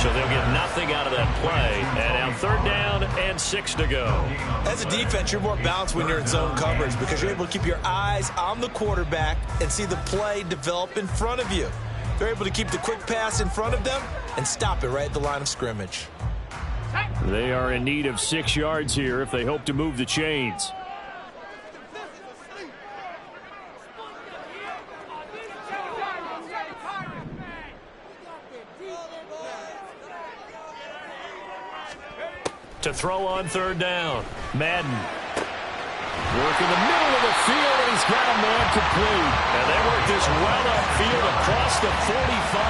So they'll get nothing out of that play. And now 3rd down and 6 to go. As a defense, you're more balanced when you're in zone coverage because you're able to keep your eyes on the quarterback and see the play develop in front of you. They're able to keep the quick pass in front of them and stop it right at the line of scrimmage. They are in need of 6 yards here if they hope to move the chains. To throw on 3rd down. Madden. Work in the middle of the field, and he's got a man complete. And they work this well upfield across the 45.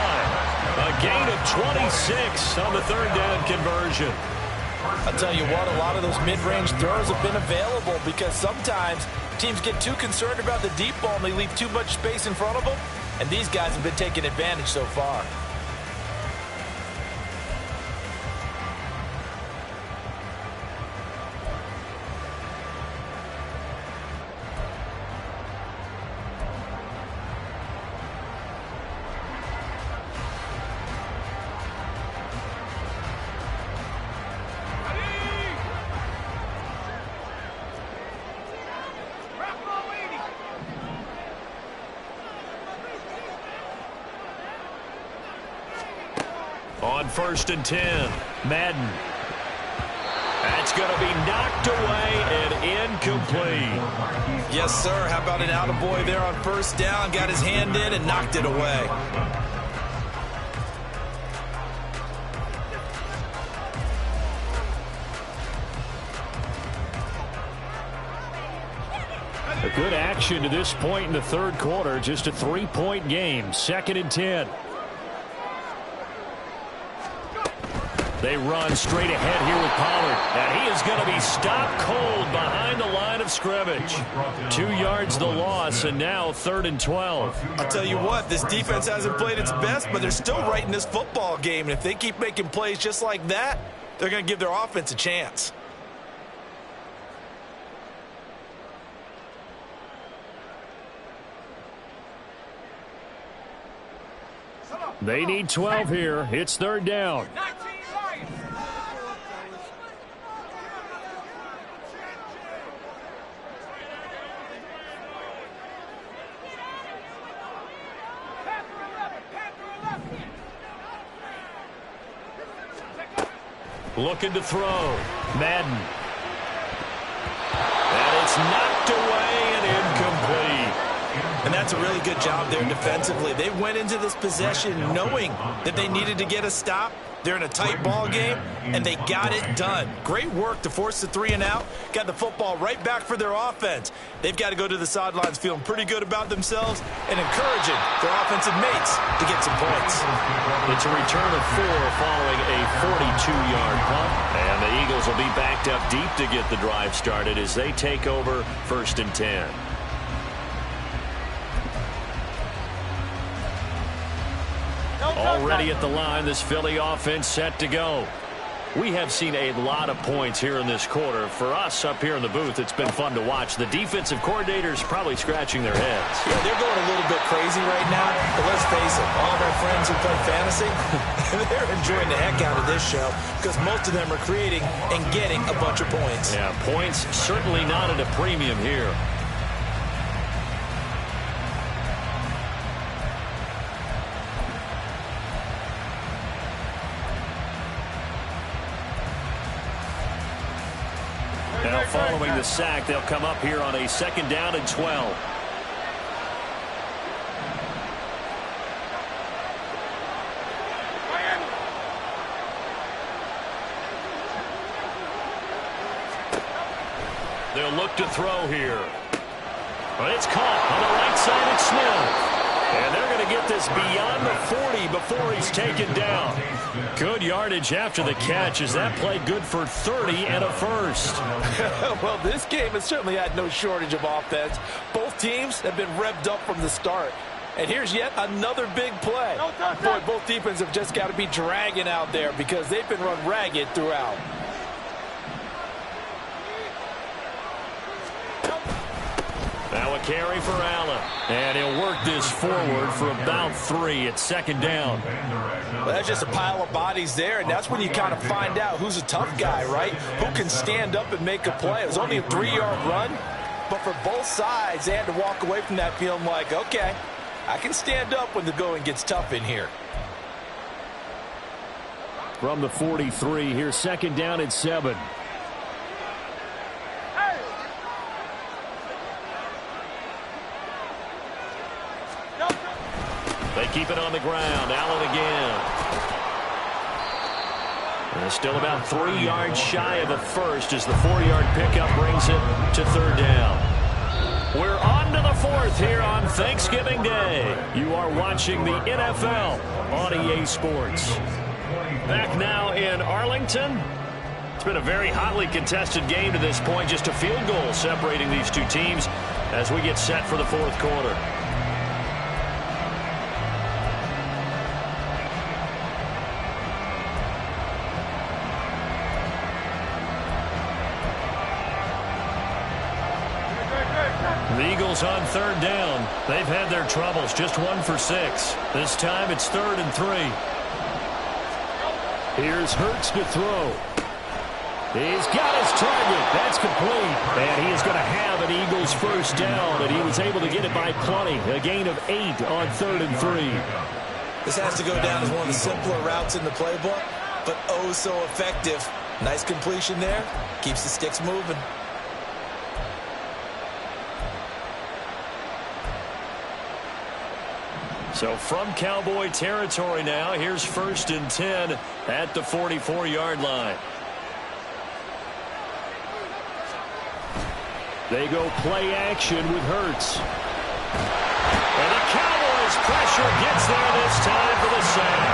A gain of 26 on the 3rd down conversion. I'll tell you what, a lot of those mid-range throws have been available because sometimes teams get too concerned about the deep ball and they leave too much space in front of them. And these guys have been taking advantage so far. On 1st and 10, Madden. That's going to be knocked away and incomplete. Yes, sir. How about an attaboy there on 1st down? Got his hand in and knocked it away. A good action to this point in the 3rd quarter. Just a 3-point game. 2nd and 10. They run straight ahead here with Pollard. And he is going to be stopped cold behind the line of scrimmage. 2 yards the loss, and now 3rd and 12. I'll tell you what, this defense hasn't played its best, but they're still right in this football game. And if they keep making plays just like that, they're going to give their offense a chance. They need 12 here. It's 3rd down. Looking to throw. Madden. And it's knocked away and incomplete. And that's a really good job there defensively. They went into this possession knowing that they needed to get a stop. They're in a tight ball game, and they got it done. Great work to force the 3 and out. Got the football right back for their offense. They've got to go to the sidelines feeling pretty good about themselves and encouraging their offensive mates to get some points. It's a return of 4 following a 42-yard punt. And the Eagles will be backed up deep to get the drive started as they take over 1st and 10. Already at the line, this Philly offense set to go. We have seen a lot of points here in this quarter. For us up here in the booth, it's been fun to watch. The defensive coordinators probably scratching their heads. Yeah, they're going a little bit crazy right now. But let's face it, all of our friends who play fantasy, they're enjoying the heck out of this show because most of them are creating and getting a bunch of points. Yeah, points certainly not at a premium here. Now following the sack, they'll come up here on a 2nd down and 12. They'll look to throw here. But it's caught on the right side of Smith. And they're going to get this beyond the 40 before he's taken down. Good yardage after the catch as that play good for 30 and a first. Well, this game has certainly had no shortage of offense. Both teams have been revved up from the start. And here's yet another big play. Boy, both defenses have just got to be dragging out there because they've been run ragged throughout. Now a carry for Allen. And he'll work this forward for about 3 at 2nd down. Well, that's just a pile of bodies there, and that's when you kind of find out who's a tough guy, right? Who can stand up and make a play. It was only a 3-yard run, but for both sides, they had to walk away from that feeling like, okay, I can stand up when the going gets tough in here. From the 43, here's 2nd down and 7. They keep it on the ground. Allen again. And still about 3 yards shy of a first as the 4-yard pickup brings it to 3rd down. We're on to the 4th here on Thanksgiving Day. You are watching the NFL on EA Sports. Back now in Arlington. It's been a very hotly contested game to this point. Just a field goal separating these two teams as we get set for the 4th quarter. The Eagles on 3rd down. They've had their troubles, just 1 for 6. This time it's 3rd and 3. Here's Hurts to throw. He's got his target. That's complete. And he is going to have an Eagles 1st down, and he was able to get it by plenty. A gain of 8 on 3rd and 3. This has to go down as one of the simpler routes in the playbook, but oh so effective. Nice completion there. Keeps the sticks moving. So from Cowboy territory now, here's 1st and 10 at the 44-yard line. They go play action with Hurts. And the Cowboys pressure gets there this time for the sack.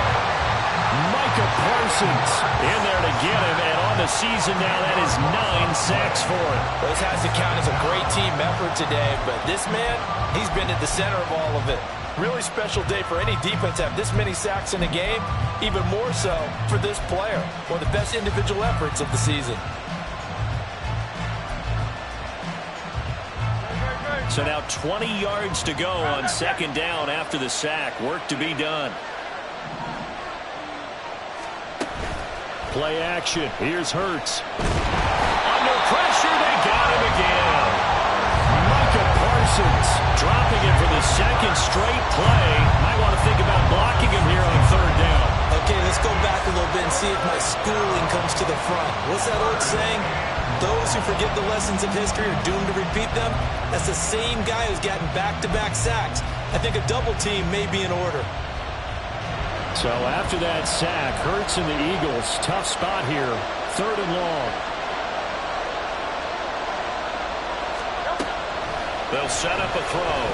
Micah Parsons in there to get him, and on the season now, that is 9 sacks for him. Well, this has to count as a great team effort today, but this man, he's been at the center of all of it. Really special day for any defense to have this many sacks in a game, even more so for this player. One of the best individual efforts of the season. So now 20 yards to go on 2nd down after the sack. Work to be done. Play action. Here's Hurts. Under pressure, they got him again. Micah Parsons dropping it for the 2nd straight play. Might want to think about blocking him here on 3rd down. Okay, this Let's go back a little bit and see if my schooling comes to the front. What's that old saying? Those who forget the lessons of history are doomed to repeat them. That's the same guy who's gotten back-to-back sacks. I think a double team may be in order. So after that sack, Hurts and the Eagles, tough spot here, 3rd and long. They'll set up a throw.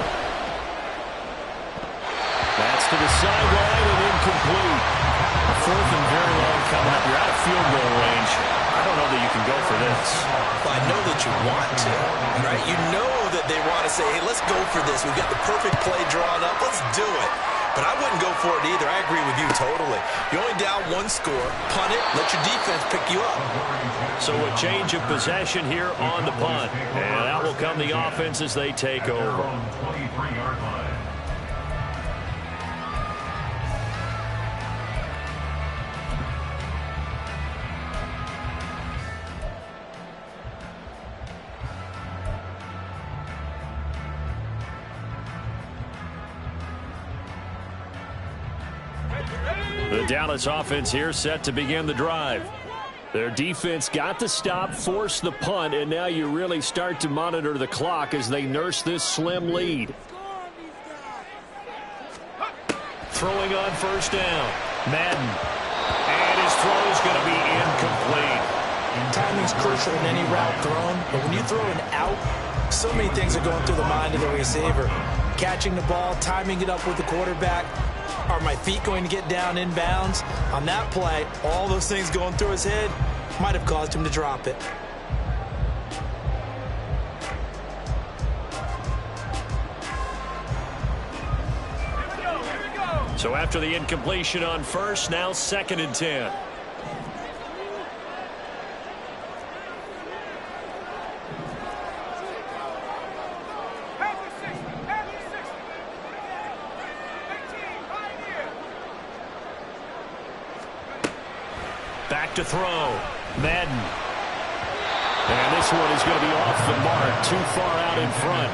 That's to the sideline and incomplete. A 4th and very long coming up. You're out of field goal range. I don't know that you can go for this. Well, I know that you want to, right? You know that they want to say, hey, let's go for this. We've got the perfect play drawn up. Let's do it. But I wouldn't go for it either. I agree with you totally. You're only down 1 score. Punt it. Let your defense pick you up. So a change of possession here on the punt. And out will come the offense as they take over. 23-yard line. The Dallas offense here set to begin the drive. Their defense got the stop, forced the punt, and now you really start to monitor the clock as they nurse this slim lead. Throwing on 1st down. Madden. And his throw is going to be incomplete. Timing's crucial in any route thrown, but when you throw an out, so many things are going through the mind of the receiver. Catching the ball, timing it up with the quarterback. Are my feet going to get down in bounds? On that play, all those things going through his head might have caused him to drop it. So after the incompletion on 1st, now 2nd and 10. Back to throw. Madden. And this one is going to be off the mark, too far out in front.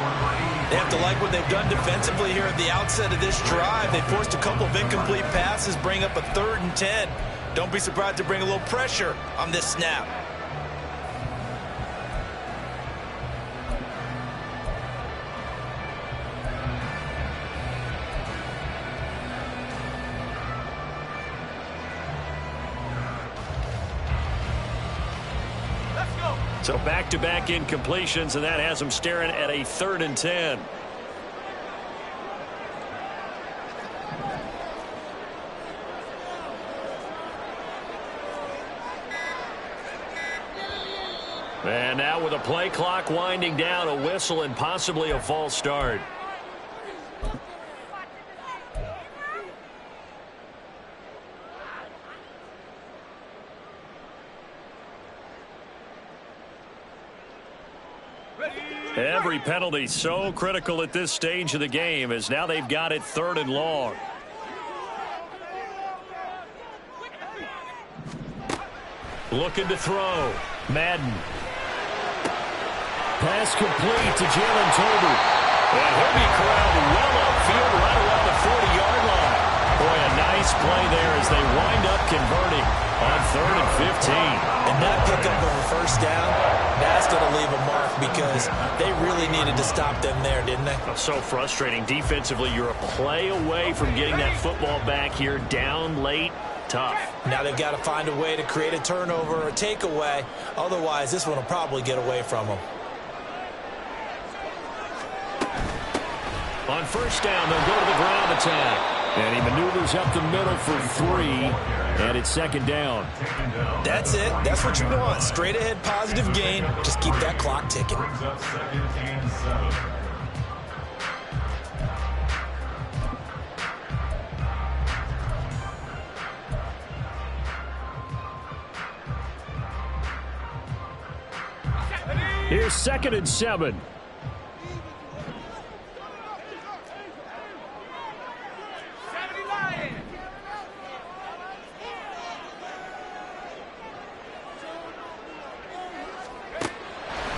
They have to like what they've done defensively here at the outset of this drive. They forced a couple of incomplete passes, bring up a 3rd and 10. Don't be surprised to bring a little pressure on this snap. So back-to-back incompletions, and that has them staring at a 3rd and 10. And now with a play clock winding down, a whistle and possibly a false start. Every penalty so critical at this stage of the game, as now they've got it 3rd and long. Looking to throw. Madden. Pass complete to Jalen Tolbert. And he'll be corralled well upfield right around the 40-yard line. Boy, a nice play there as they wind up converting on 3rd and 15. And that pickup of a 1st down, that's going to leave a mark because they really needed to stop them there, didn't they? So frustrating. Defensively, you're a play away from getting that football back here, down late. Tough. Now they've got to find a way to create a turnover or a takeaway. Otherwise, this one will probably get away from them. On 1st down, they'll go to the ground attack. And he maneuvers up the middle for 3, and it's 2nd down. That's it. That's what you want. Straight ahead positive gain. Just keep that clock ticking. Here's 2nd and 7.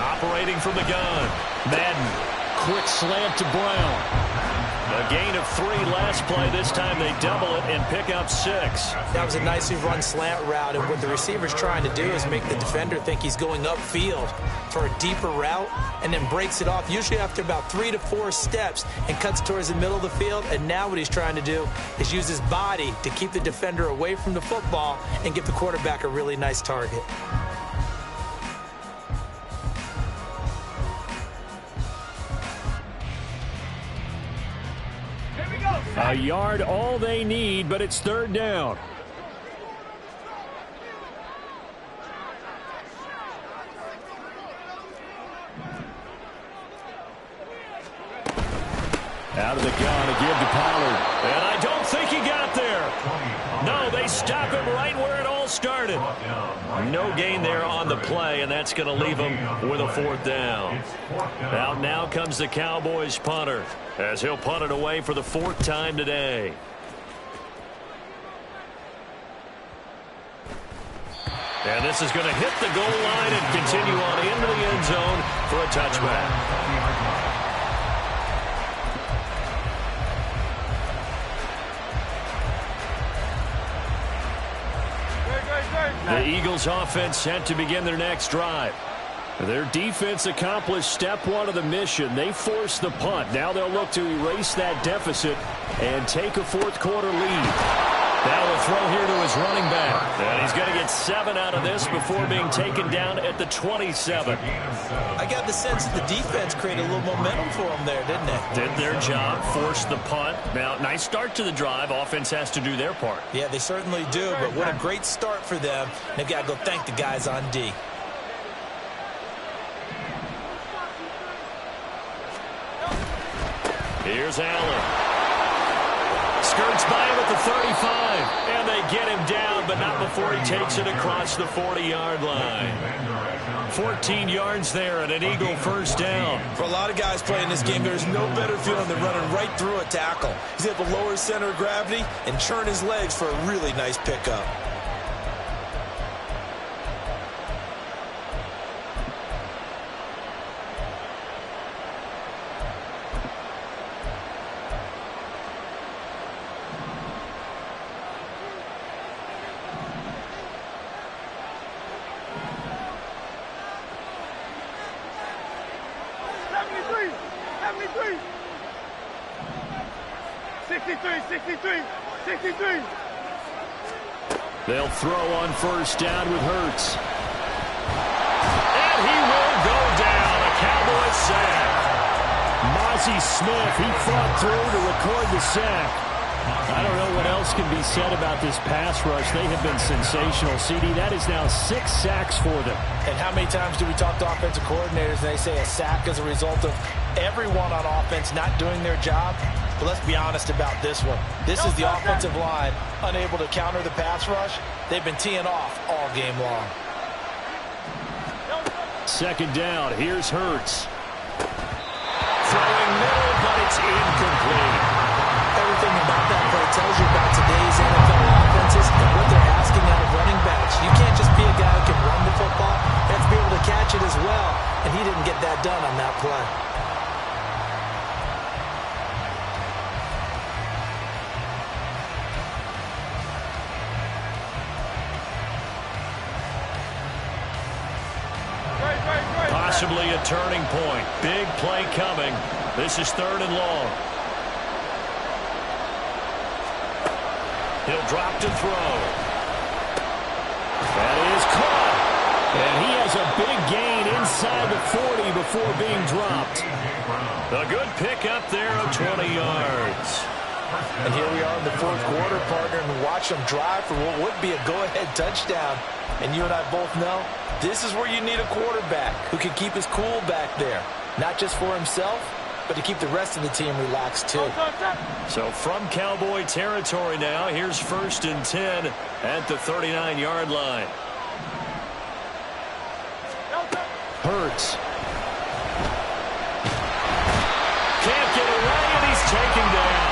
Operating from the gun. Madden. Quick slant to Brown. A gain of 3 last play. This time they double it and pick up 6. That was a nicely run slant route, and what the receiver's trying to do is make the defender think he's going upfield for a deeper route and then breaks it off, usually after about 3 to 4 steps, and cuts towards the middle of the field. And now what he's trying to do is use his body to keep the defender away from the football and give the quarterback a really nice target. A yard all they need, but it's 3rd down. Out of the gun, a give to Pollard. And I don't think he got there. No, they stop him right where it all started. No gain there on the play, and that's going to leave him with a 4th down. Out now comes the Cowboys punter, as he'll punt it away for the 4th time today. And this is going to hit the goal line and continue on into the end zone for a touchback. The Eagles offense set to begin their next drive. Their defense accomplished step 1 of the mission. They forced the punt. Now they'll look to erase that deficit and take a 4th quarter lead. Now a throw here to his running back. And he's going to get 7 out of this before being taken down at the 27. I got the sense that the defense created a little momentum for them there, didn't they? Did their job, forced the punt. Now, nice start to the drive. Offense has to do their part. Yeah, they certainly do, but what a great start for them. They've got to go thank the guys on D. Here's Allen. Skirts by him at the 35, and they get him down, but not before he takes it across the 40-yard line. 14 yards there and an Eagle 1st down. For a lot of guys playing this game, there's no better feeling than running right through a tackle. He's able to lower his center of gravity and churn his legs for a really nice pickup. They'll throw on 1st down with Hurts. And he will go down. A Cowboys sack. Mozzie Smith, he fought through to record the sack. I don't know what else can be said about this pass rush. They have been sensational. CD, that is now 6 sacks for them. And how many times do we talk to offensive coordinators and they say a sack as a result of everyone on offense not doing their job? But let's be honest about this one. This is the offensive line unable to counter the pass rush. They've been teeing off all game long. 2nd down. Here's Hurts. Throwing middle, but it's incomplete. Everything about that play tells you about today's NFL offenses and what they're asking out of running backs. You can't just be a guy who can run the football. You have to be able to catch it as well, and he didn't get that done on that play. Possibly a turning point. Big play coming. This is 3rd and long. He'll drop to throw. That is caught. And he has a big gain inside the 40 before being dropped. A good pickup there of 20 yards. And here we are in the 4th quarter, partner, and watch them drive for what would be a go-ahead touchdown. And you and I both know this is where you need a quarterback who can keep his cool back there. Not just for himself, but to keep the rest of the team relaxed too. So from Cowboy territory now, here's 1st and 10 at the 39-yard line. Hurts. Can't get away, and he's taken down.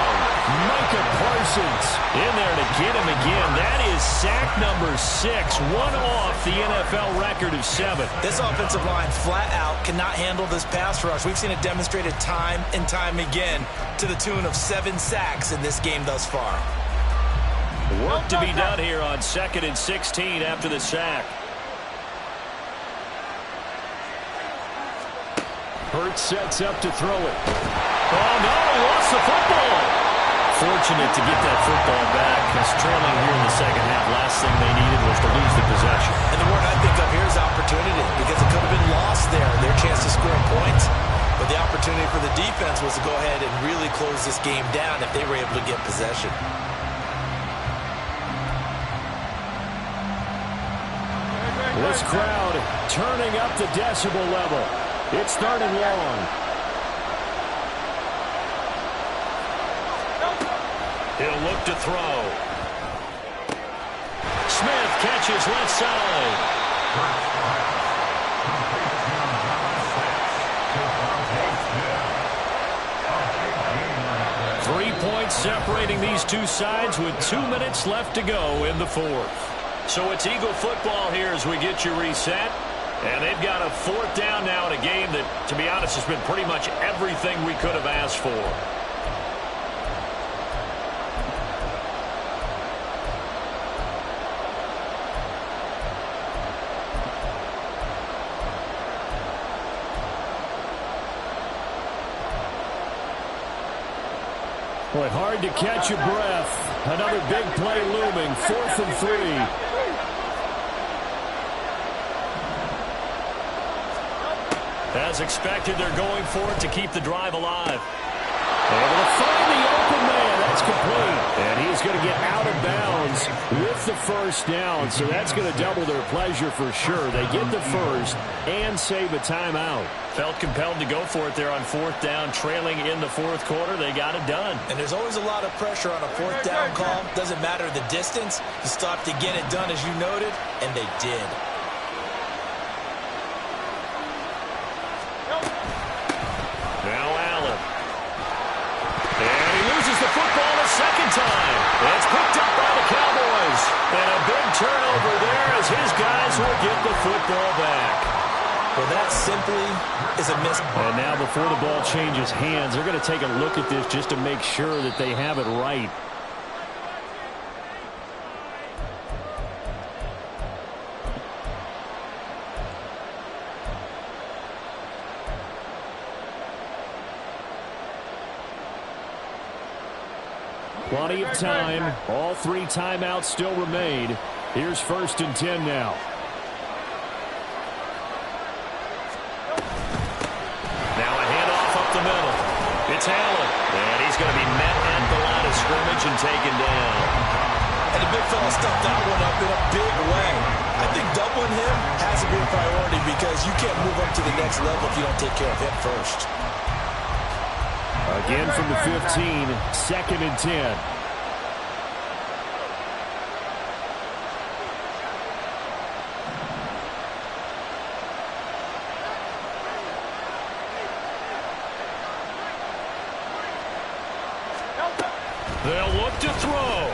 Micah Parsons Parsons. In there to get him again. That is sack number 6. One off the NFL record of 7. This offensive line flat out cannot handle this pass rush. We've seen it demonstrated time and time again to the tune of 7 sacks in this game thus far. Work to be done here on 2nd and 16 after the sack. Hurts sets up to throw it. Oh, no, he lost the football. Fortunate to get that football back. As trailing here in the second half, last thing they needed was to lose the possession. And the word I think of here is opportunity, because it could have been lost there, their chance to score points. But the opportunity for the defense was to go ahead and really close this game down if they were able to get possession. This crowd turning up the decibel level. It's 3rd and long. He'll look to throw. Smith catches left side. 3 points separating these two sides with 2 minutes left to go in the 4th. So it's Eagle football here as we get you reset. And they've got a 4th down now in a game that, to be honest, has been pretty much everything we could have asked for. Boy, hard to catch your breath. Another big play looming. 4th and 3. As expected, they're going for it to keep the drive alive. Able to find the open man. That's complete. And he's going to get out of bounds with the 1st down. So that's going to double their pleasure for sure. They get the 1st and save a timeout. Felt compelled to go for it there on 4th down, trailing in the 4th quarter. They got it done. And there's always a lot of pressure on a 4th down call. Doesn't matter the distance. You stop to get it done, as you noted, and they did. Now Allen. And he loses the football a second time. It's picked up by the Cowboys. And a big turnover there as his guys will get the football back. Well, that simply is a miss. And now before the ball changes hands, they're going to take a look at this just to make sure that they have it right. Plenty of time. All 3 timeouts still remain. Here's 1st and 10 now. Now a handoff up the middle. It's Allen. And he's going to be met at the line of scrimmage and taken down. And the big fella stuffed that one up in a big way. I think doubling him has to be a priority, because you can't move up to the next level if you don't take care of him first. Again from the 15, 2nd and 10. They'll look to throw.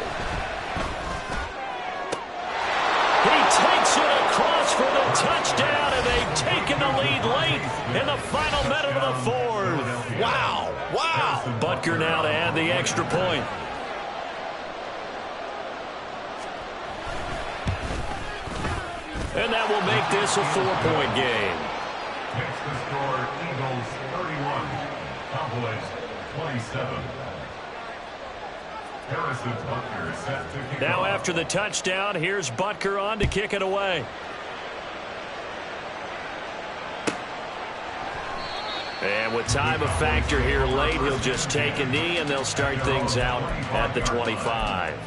He takes it across for the touchdown, and they've taken the lead late in the final minute of the 4th. Wow. Wow. Butker now to add the extra point. And that will make this a 4-point game. Next to score, Eagles 31, Cowboys 27. Harrison Butker set to kick Now off. after the touchdown, here's Butker on to kick it away. And with time a factor here late, he'll just take a knee, and they'll start things out at the 25.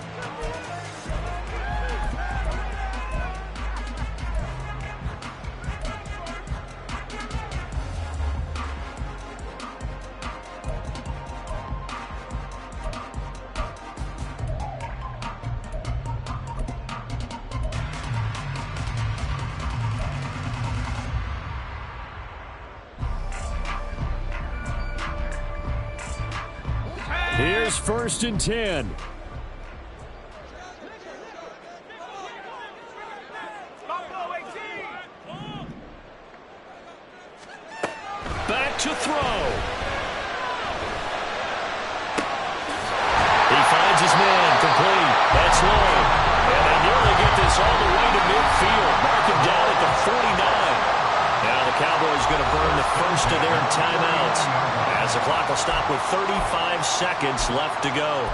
Here's 1st and 10. back to throw. He finds his man, complete. That's low. And they nearly get this all the way to midfield. Mark him down at the 49. Now the Cowboys going to burn the first of their timeouts as the clock will stop with 35 seconds left to go.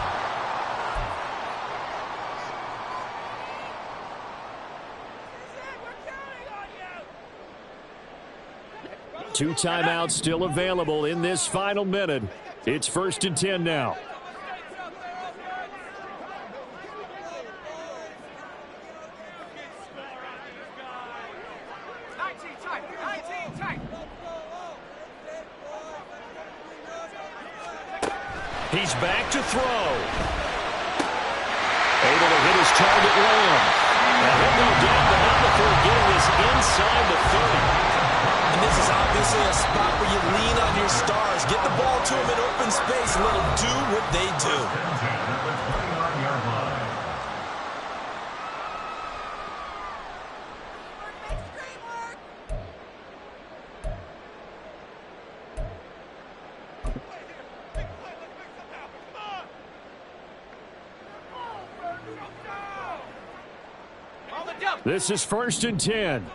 Two timeouts still available in this final minute. It's 1st and 10 now. He's back to throw. Able to hit his target, Lamb. And he'll go down the hill before getting this inside the 30. And this is obviously a spot where you lean on your stars. Get the ball to them in open space and let them do what they do. This is 1st and 10.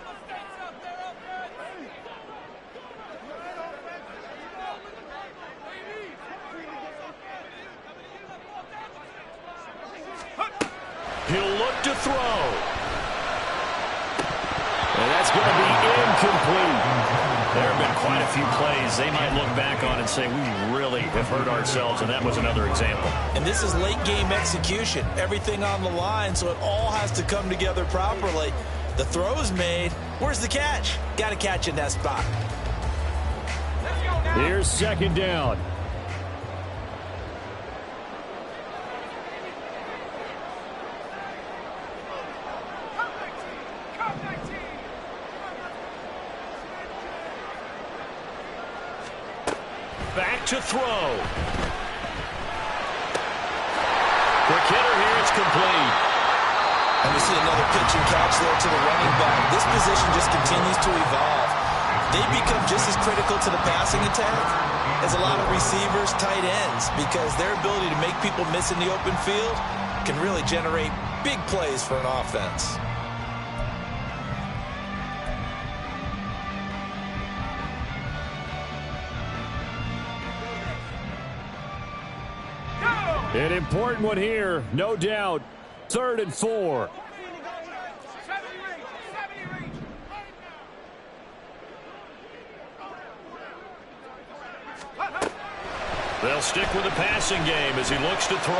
He'll look to throw. And that's going to be incomplete. There have been quite a few plays they might look back on and say, we really have hurt ourselves, and that was another example. And this is late game execution. Everything on the line, so it all has to come together properly. The throw's made. Where's the catch? Got to catch in that spot. Here's 2nd down. Back to throw. Quick hitter here, it's complete. And we see another pitch and catch there to the running back. This position just continues to evolve. They become just as critical to the passing attack as a lot of receivers, tight ends, because their ability to make people miss in the open field can really generate big plays for an offense. An important one here, no doubt. 3rd and 4. They'll stick with the passing game as he looks to throw.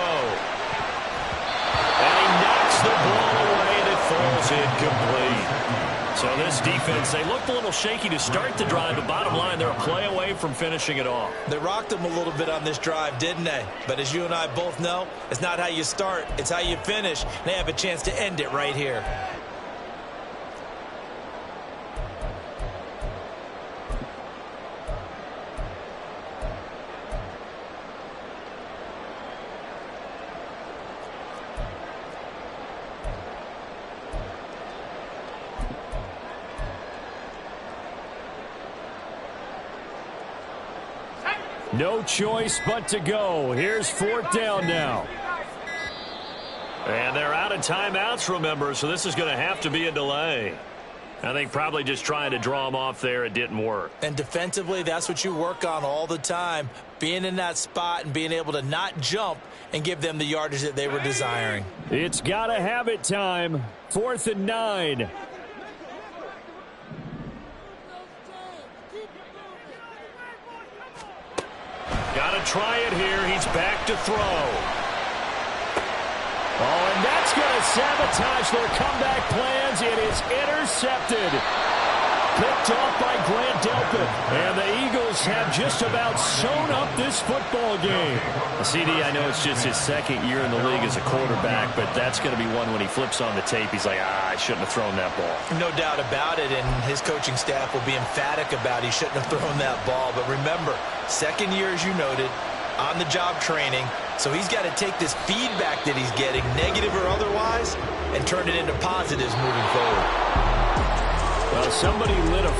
And he knocks the ball away and it falls incomplete. So this defense, they looked a little shaky to start the drive, but bottom line, they're a play away from finishing it off. They rocked them a little bit on this drive, didn't they? But as you and I both know, it's not how you start, it's how you finish. They have a chance to end it right here. No choice but to go. Here's 4th down now. And they're out of timeouts, remember, so this is going to have to be a delay. I think probably just trying to draw them off there, it didn't work. And defensively, that's what you work on all the time. Being in that spot and being able to not jump and give them the yardage that they were desiring. It's got to have it time. 4th and 9. Got to try it here. He's back to throw. Oh, and that's going to sabotage their comeback plans. It is intercepted. Picked off by Grant Delpit. And the Eagles have just about sewn up this football game. CD, I know it's just his 2nd year in the league as a quarterback, but that's going to be one when he flips on the tape. He's like, I shouldn't have thrown that ball. No doubt about it, and his coaching staff will be emphatic about he shouldn't have thrown that ball. But remember, 2nd year, as you noted, on-the-job training. So he's got to take this feedback that he's getting, negative or otherwise, and turn it into positives moving forward. Well, somebody lit a